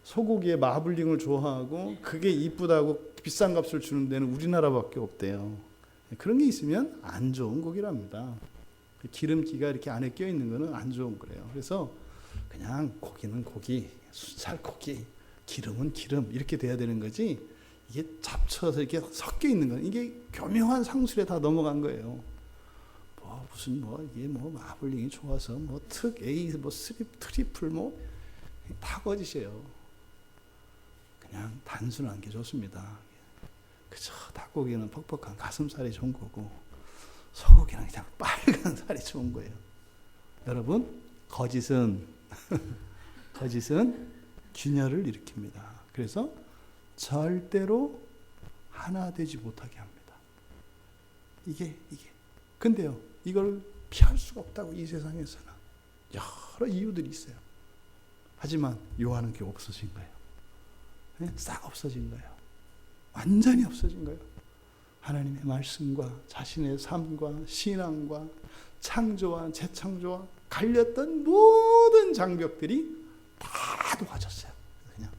[SPEAKER 1] 소고기의 마블링을 좋아하고 그게 이쁘다고 비싼 값을 주는 데는 우리나라밖에 없대요. 그런 게 있으면 안 좋은 고기랍니다. 기름기가 이렇게 안에 껴 있는 거는 안 좋은 거래요. 그래서 그냥 고기는 고기, 순살고기, 기름은 기름 이렇게 돼야 되는 거지. 이게 잡쳐서 이렇게 섞여 있는 건 이게 교묘한 상술에 다 넘어간 거예요. 뭐 무슨 뭐 이게 뭐 마블링이 좋아서 뭐 특 A 뭐 트리플 뭐 다 거짓이에요. 그냥 단순한 게 좋습니다. 그저 닭고기는 퍽퍽한 가슴살이 좋은 거고 소고기는 그냥 빨간 살이 좋은 거예요. 여러분, 거짓은 균열을 일으킵니다. 그래서 절대로 하나 되지 못하게 합니다. 이게. 근데요, 이걸 피할 수가 없다고 이 세상에서는 여러 이유들이 있어요. 하지만 요한은 그게 없어진 거예요. 싹 없어진 거예요. 완전히 없어진 거예요. 하나님의 말씀과 자신의 삶과 신앙과 창조와 재창조와 갈렸던 모든 장벽들이 다 놓아졌어요. 그냥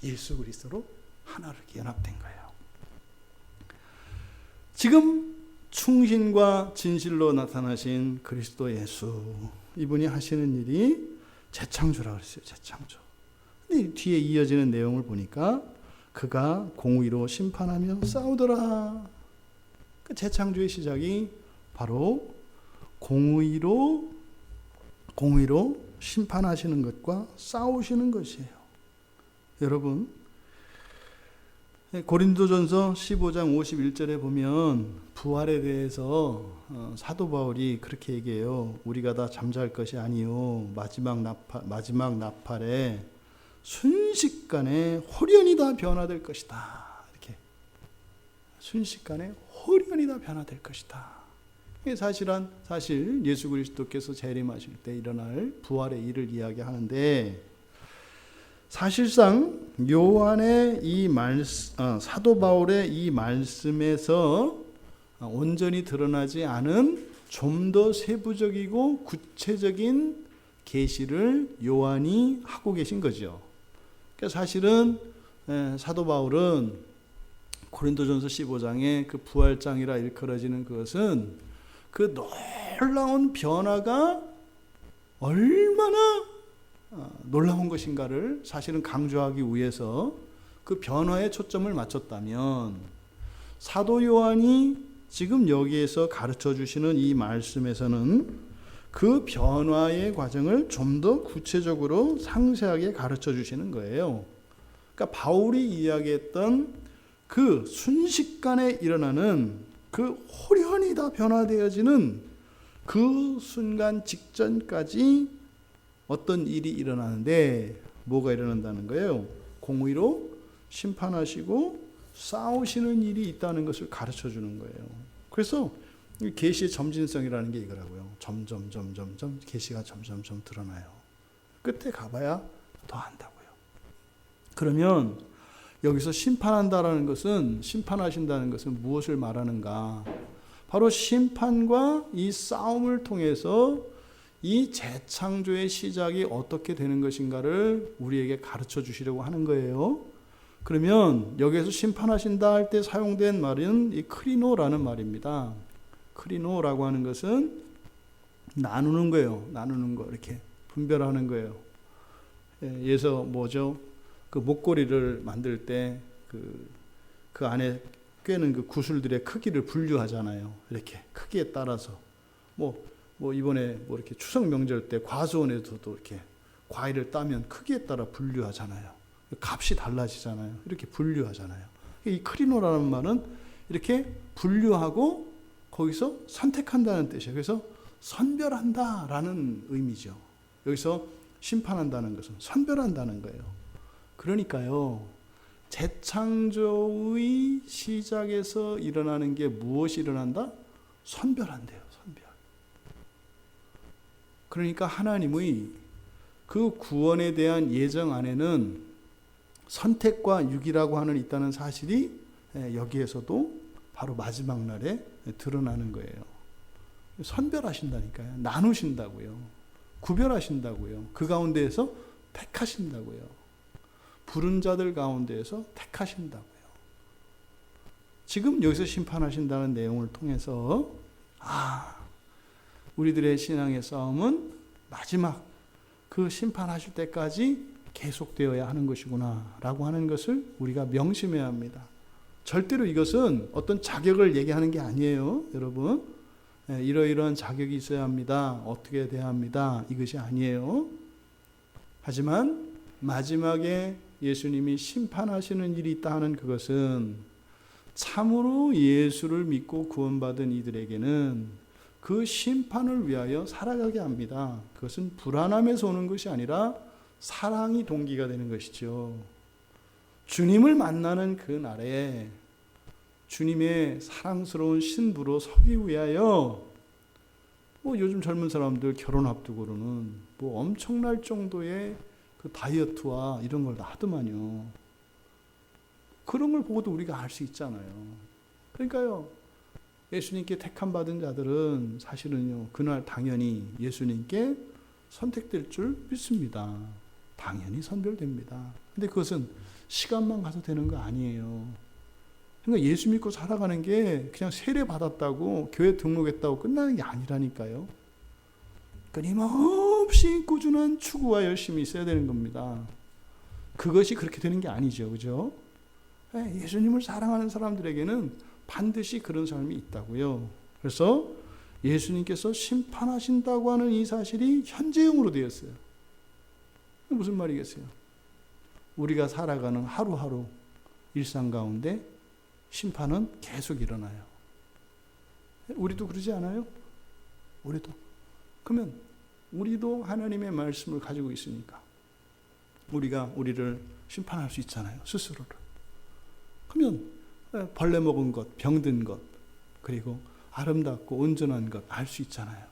[SPEAKER 1] 예수 그리스도로 하나로 연합된 거예요. 지금 충신과 진실로 나타나신 그리스도 예수, 이분이 하시는 일이 재창조라고 그랬어요. 재창조. 근데 뒤에 이어지는 내용을 보니까 그가 공의로 심판하며 싸우더라. 그 재창조의 시작이 바로 공의로 심판하시는 것과 싸우시는 것이에요. 여러분, 고린도전서 15장 51절에 보면 부활에 대해서 사도 바울이 그렇게 얘기해요. 우리가 다 잠잘 것이 아니요 마지막 나팔에 순식간에 홀연히 다 변화될 것이다. 이렇게 순식간에 홀연히 다 변화될 것이다. 이게 사실 예수 그리스도께서 재림하실 때 일어날 부활의 일을 이야기하는데, 사실상 요한의 사도 바울의 이 말씀에서 온전히 드러나지 않은 좀 더 세부적이고 구체적인 계시를 요한이 하고 계신 거죠. 그러니까 사실은 사도 바울은 고린도전서 15장에 그 부활장이라 일컬어지는 그것은 그 놀라운 변화가 얼마나 놀라운 것인가를 사실은 강조하기 위해서 그 변화에 초점을 맞췄다면, 사도 요한이 지금 여기에서 가르쳐 주시는 이 말씀에서는 그 변화의 과정을 좀 더 구체적으로 상세하게 가르쳐 주시는 거예요. 그러니까 바울이 이야기했던 그 순식간에 일어나는 그 홀연히 다 변화되어지는 그 순간 직전까지 어떤 일이 일어나는데, 뭐가 일어난다는 거예요? 공의로 심판하시고 싸우시는 일이 있다는 것을 가르쳐 주는 거예요. 그래서 계시의 점진성이라는 게 이거라고요. 점점 계시가 점점 드러나요. 끝에 가봐야 더 안다고요. 그러면 여기서 심판한다라는 것은, 심판하신다는 것은 무엇을 말하는가? 바로 심판과 이 싸움을 통해서 이 재창조의 시작이 어떻게 되는 것인가를 우리에게 가르쳐 주시려고 하는 거예요. 그러면 여기에서 심판하신다 할 때 사용된 말은 이 크리노라는 말입니다. 크리노라고 하는 것은 나누는 거예요. 나누는 거, 이렇게 분별하는 거예요. 예서 뭐죠? 그 목걸이를 만들 때 그 안에 꿰는 그 구슬들의 크기를 분류하잖아요. 이렇게 크기에 따라서 뭐 이번에 뭐 이렇게 추석 명절 때 과수원에서도 이렇게 과일을 따면 크기에 따라 분류하잖아요. 값이 달라지잖아요. 이렇게 분류하잖아요. 이 크리노라는 말은 이렇게 분류하고 거기서 선택한다는 뜻이에요. 그래서 선별한다라는 의미죠. 여기서 심판한다는 것은 선별한다는 거예요. 그러니까요, 재창조의 시작에서 일어나는 게 무엇이 일어난다? 선별한대요. 선별. 그러니까 하나님의 그 구원에 대한 예정 안에는 선택과 유기라고 하는 있다는 사실이 여기에서도 바로 마지막 날에 드러나는 거예요. 선별하신다니까요. 나누신다고요. 구별하신다고요. 그 가운데에서 택하신다고요. 부른 자들 가운데에서 택하신다고요. 지금 여기서 심판하신다는 내용을 통해서 우리들의 신앙의 싸움은 마지막 그 심판하실 때까지 계속되어야 하는 것이구나 라고 하는 것을 우리가 명심해야 합니다. 절대로 이것은 어떤 자격을 얘기하는 게 아니에요. 여러분, 이러이러한 자격이 있어야 합니다. 어떻게 돼야 합니다. 이것이 아니에요. 하지만 마지막에 예수님이 심판하시는 일이 있다 하는 그것은 참으로 예수를 믿고 구원받은 이들에게는 그 심판을 위하여 살아가게 합니다. 그것은 불안함에서 오는 것이 아니라 사랑이 동기가 되는 것이죠. 주님을 만나는 그 날에 주님의 사랑스러운 신부로 서기 위하여 요즘 젊은 사람들 결혼 앞두고는 엄청날 정도의 그 다이어트와 이런 걸 하더만요. 그런 걸 보고도 우리가 알 수 있잖아요. 그러니까요, 예수님께 택함 받은 자들은 사실은요, 그날 당연히 예수님께 선택될 줄 믿습니다. 당연히 선별됩니다. 근데 그것은 시간만 가서 되는 거 아니에요. 그러니까 예수 믿고 살아가는 게 그냥 세례 받았다고 교회 등록했다고 끝나는 게 아니라니까요. 끊임없이 꾸준한 추구와 열심히 있어야 되는 겁니다. 그것이 그렇게 되는 게 아니죠. 그죠? 예수님을 사랑하는 사람들에게는 반드시 그런 삶이 있다고요. 그래서 예수님께서 심판하신다고 하는 이 사실이 현재형으로 되었어요. 무슨 말이겠어요? 우리가 살아가는 하루하루 일상 가운데 심판은 계속 일어나요. 우리도 그러지 않아요? 우리도. 그러면 우리도 하나님의 말씀을 가지고 있으니까 우리가 우리를 심판할 수 있잖아요. 스스로를. 그러면 벌레 먹은 것, 병든 것, 그리고 아름답고 온전한 것 알 수 있잖아요.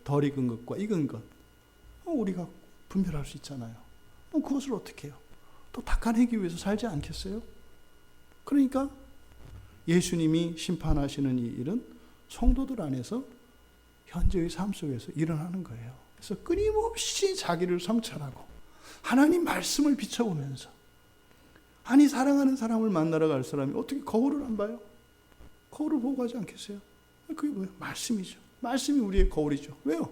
[SPEAKER 1] 덜 익은 것과 익은 것 우리가 분별할 수 있잖아요. 그것을 어떻게 해요? 또 닦아내기 위해서 살지 않겠어요? 그러니까 예수님이 심판하시는 이 일은 성도들 안에서 현재의 삶 속에서 일어나는 거예요. 그래서 끊임없이 자기를 성찰하고 하나님 말씀을 비춰보면서, 아니 사랑하는 사람을 만나러 갈 사람이 어떻게 거울을 안 봐요? 거울을 보고 가지 않겠어요? 그게 뭐예요? 말씀이죠. 말씀이 우리의 거울이죠. 왜요?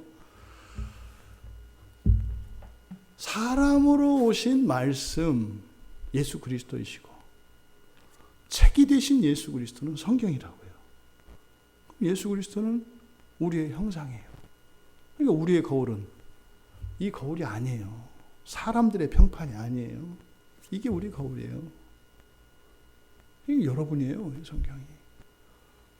[SPEAKER 1] 사람으로 오신 말씀 예수 그리스도이시고 책이 되신 예수 그리스도는 성경이라고요. 예수 그리스도는 우리의 형상이에요. 그러니까 우리의 거울은 이 거울이 아니에요. 사람들의 평판이 아니에요. 이게 우리 거울이에요. 이게 여러분이에요. 이 성경이.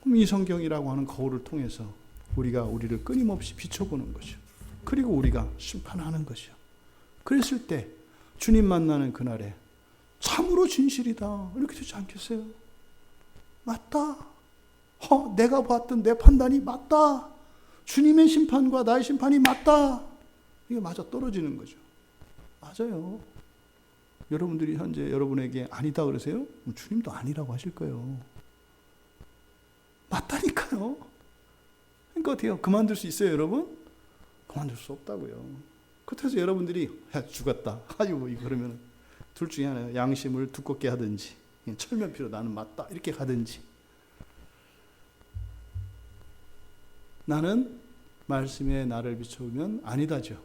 [SPEAKER 1] 그럼 이 성경이라고 하는 거울을 통해서 우리가 우리를 끊임없이 비춰보는 거죠. 그리고 우리가 심판하는 거죠. 그랬을 때 주님 만나는 그날에 참으로 진실이다 이렇게 되지 않겠어요? 맞다. 내가 봤던 내 판단이 맞다. 주님의 심판과 나의 심판이 맞다. 이게 맞아 떨어지는 거죠. 맞아요. 여러분들이 현재 여러분에게 아니다 그러세요? 주님도 아니라고 하실 거예요. 맞다니까요. 그러니까 어때요? 그만둘 수 있어요, 여러분? 그만둘 수 없다고요. 그래서 여러분들이 야, 죽었다. 아이고 그러면 둘 중에 하나예요. 양심을 두껍게 하든지 철면피로 나는 맞다 이렇게 가든지. 나는 말씀에 나를 비춰보면 아니다죠.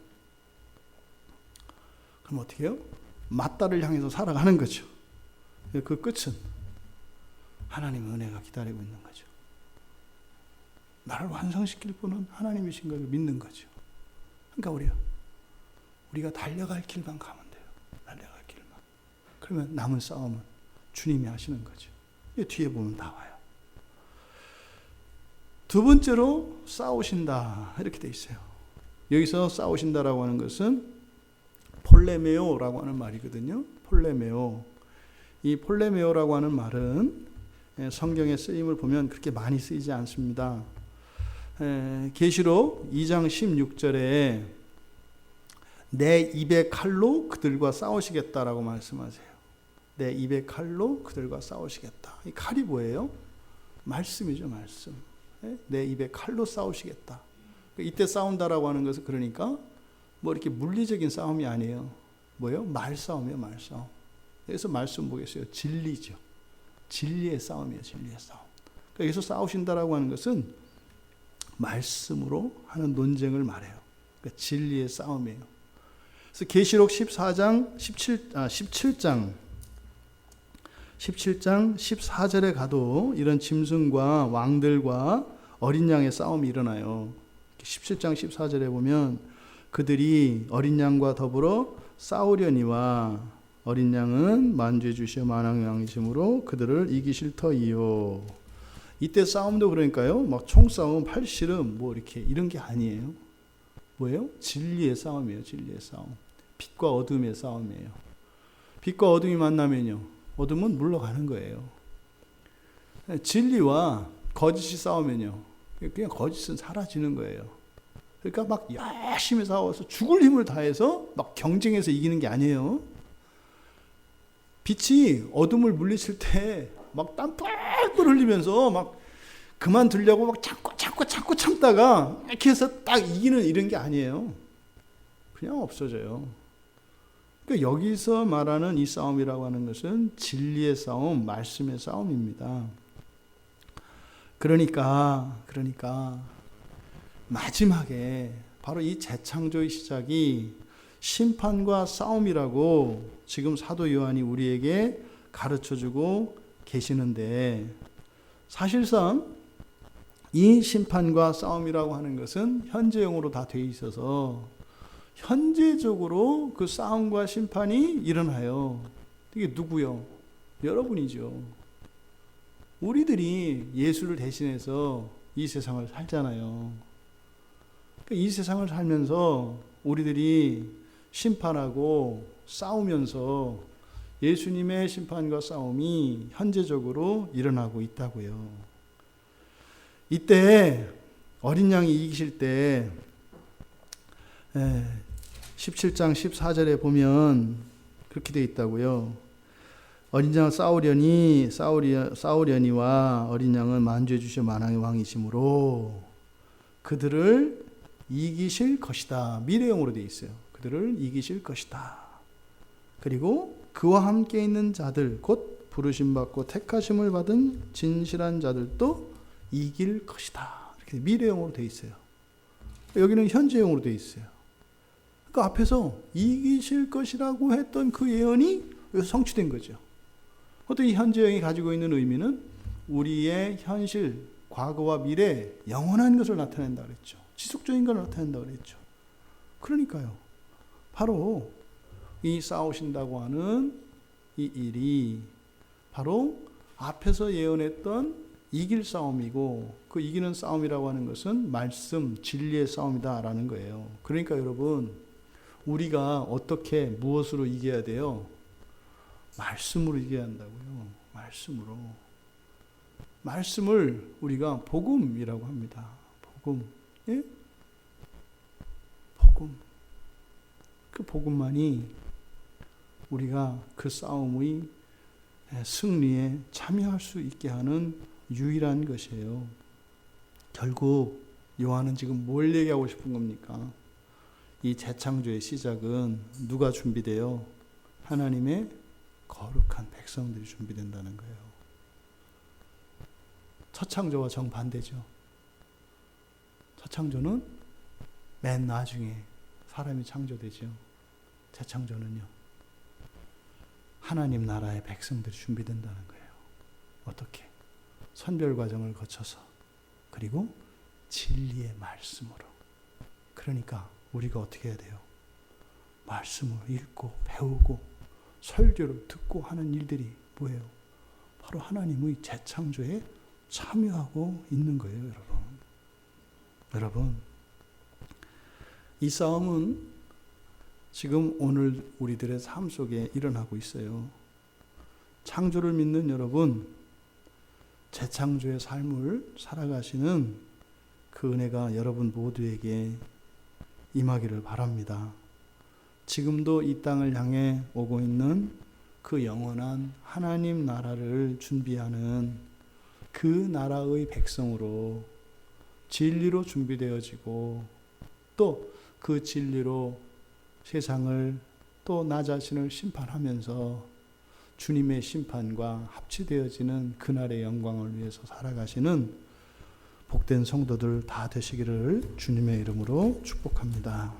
[SPEAKER 1] 그럼 어떻게 해요? 맞다를 향해서 살아가는 거죠. 그 끝은 하나님의 은혜가 기다리고 있는 거죠. 나를 완성시킬 분은 하나님이신 걸 믿는 거죠. 그러니까 우리가 달려갈 길만 가면 돼요. 달려갈 길만. 그러면 남은 싸움은 주님이 하시는 거죠. 뒤에 보면 나와요. 두 번째로 싸우신다 이렇게 돼 있어요. 여기서 싸우신다라고 하는 것은 폴레메오라고 하는 말이거든요. 폴레메오. 이 폴레메오라고 하는 말은 성경의 쓰임을 보면 그렇게 많이 쓰이지 않습니다. 계시록 2장 16절에 내 입의 칼로 그들과 싸우시겠다라고 말씀하세요. 내 입의 칼로 그들과 싸우시겠다. 이 칼이 뭐예요? 말씀이죠, 말씀. 내 입의 칼로 싸우시겠다. 이때 싸운다라고 하는 것은 그러니까 뭐 이렇게 물리적인 싸움이 아니에요. 뭐예요? 말싸움이에요, 말싸움. 여기서 말씀 보겠어요. 진리죠. 진리의 싸움이에요, 진리의 싸움. 그러니까 여기서 싸우신다라고 하는 것은 말씀으로 하는 논쟁을 말해요. 그러니까 진리의 싸움이에요. 그래서 계시록 17장 14절에 가도 이런 짐승과 왕들과 어린 양의 싸움이 일어나요. 17장 14절에 보면 그들이 어린 양과 더불어 싸우려니와 어린 양은 만주해 주시어 만왕의 왕이심으로 그들을 이기실 터이요. 이때 싸움도 그러니까요. 막 총싸움, 팔씨름 뭐 이렇게 이런 게 아니에요. 뭐예요? 진리의 싸움이에요. 진리의 싸움. 빛과 어둠의 싸움이에요. 빛과 어둠이 만나면요. 어둠은 물러가는 거예요. 진리와 거짓이 싸우면요. 그냥 거짓은 사라지는 거예요. 그러니까 막 열심히 싸워서 죽을 힘을 다해서 막 경쟁해서 이기는 게 아니에요. 빛이 어둠을 물리칠 때 막 땀 뻘뻘 흘리면서 막 그만두려고 막 참고 참다가 이렇게 해서 딱 이기는 이런 게 아니에요. 그냥 없어져요. 그러니까 여기서 말하는 이 싸움이라고 하는 것은 진리의 싸움, 말씀의 싸움입니다. 그러니까 마지막에 바로 이 재창조의 시작이 심판과 싸움이라고 지금 사도 요한이 우리에게 가르쳐주고 계시는데, 사실상 이 심판과 싸움이라고 하는 것은 현재형으로 다 되어 있어서 현재적으로 그 싸움과 심판이 일어나요. 이게 누구요? 여러분이죠. 우리들이 예수를 대신해서 이 세상을 살잖아요. 이 세상을 살면서 우리들이 심판하고 싸우면서 예수님의 심판과 싸움이 현재적으로 일어나고 있다고요. 이때 어린 양이 이기실 때 17장 14절에 보면 그렇게 되어 있다고요. 어린 양은 싸우려니와 어린 양은 만주해 주시어 만왕의 왕이시므로 그들을 이기실 것이다. 미래형으로 되어 있어요. 그들을 이기실 것이다. 그리고 그와 함께 있는 자들, 곧 부르심 받고 택하심을 받은 진실한 자들도 이길 것이다. 이렇게 미래형으로 되어 있어요. 여기는 현재형으로 되어 있어요. 그 앞에서 이기실 것이라고 했던 그 예언이 여기서 성취된 거죠. 어떤 이 현재형이 가지고 있는 의미는 우리의 현실, 과거와 미래, 영원한 것을 나타낸다 그랬죠. 지속적인 걸 나타낸다 그랬죠. 그러니까요. 바로 이 싸우신다고 하는 이 일이 바로 앞에서 예언했던 이길 싸움이고, 그 이기는 싸움이라고 하는 것은 말씀, 진리의 싸움이다라는 거예요. 그러니까 여러분, 우리가 어떻게 무엇으로 이겨야 돼요? 말씀으로 이겨야 한다고요. 말씀으로. 말씀을 우리가 복음이라고 합니다. 복음. 예? 복음. 그 복음만이 우리가 그 싸움의 승리에 참여할 수 있게 하는 유일한 것이에요. 결국 요한은 지금 뭘 얘기하고 싶은 겁니까? 이 재창조의 시작은 누가 준비돼요? 하나님의 거룩한 백성들이 준비된다는 거예요. 첫 창조와 정반대죠. 첫 창조는 맨 나중에 사람이 창조되죠. 재창조는요, 하나님 나라의 백성들이 준비된다는 거예요. 어떻게? 선별 과정을 거쳐서, 그리고 진리의 말씀으로. 그러니까 우리가 어떻게 해야 돼요? 말씀을 읽고 배우고 설교를 듣고 하는 일들이 뭐예요? 바로 하나님의 재창조에 참여하고 있는 거예요, 여러분. 여러분, 이 싸움은 지금 오늘 우리들의 삶 속에 일어나고 있어요. 창조를 믿는 여러분, 재창조의 삶을 살아가시는 그 은혜가 여러분 모두에게 임하기를 바랍니다. 지금도 이 땅을 향해 오고 있는 그 영원한 하나님 나라를 준비하는 그 나라의 백성으로 진리로 준비되어지고 또 그 진리로 세상을 또 나 자신을 심판하면서 주님의 심판과 합치되어지는 그날의 영광을 위해서 살아가시는 복된 성도들 다 되시기를 주님의 이름으로 축복합니다.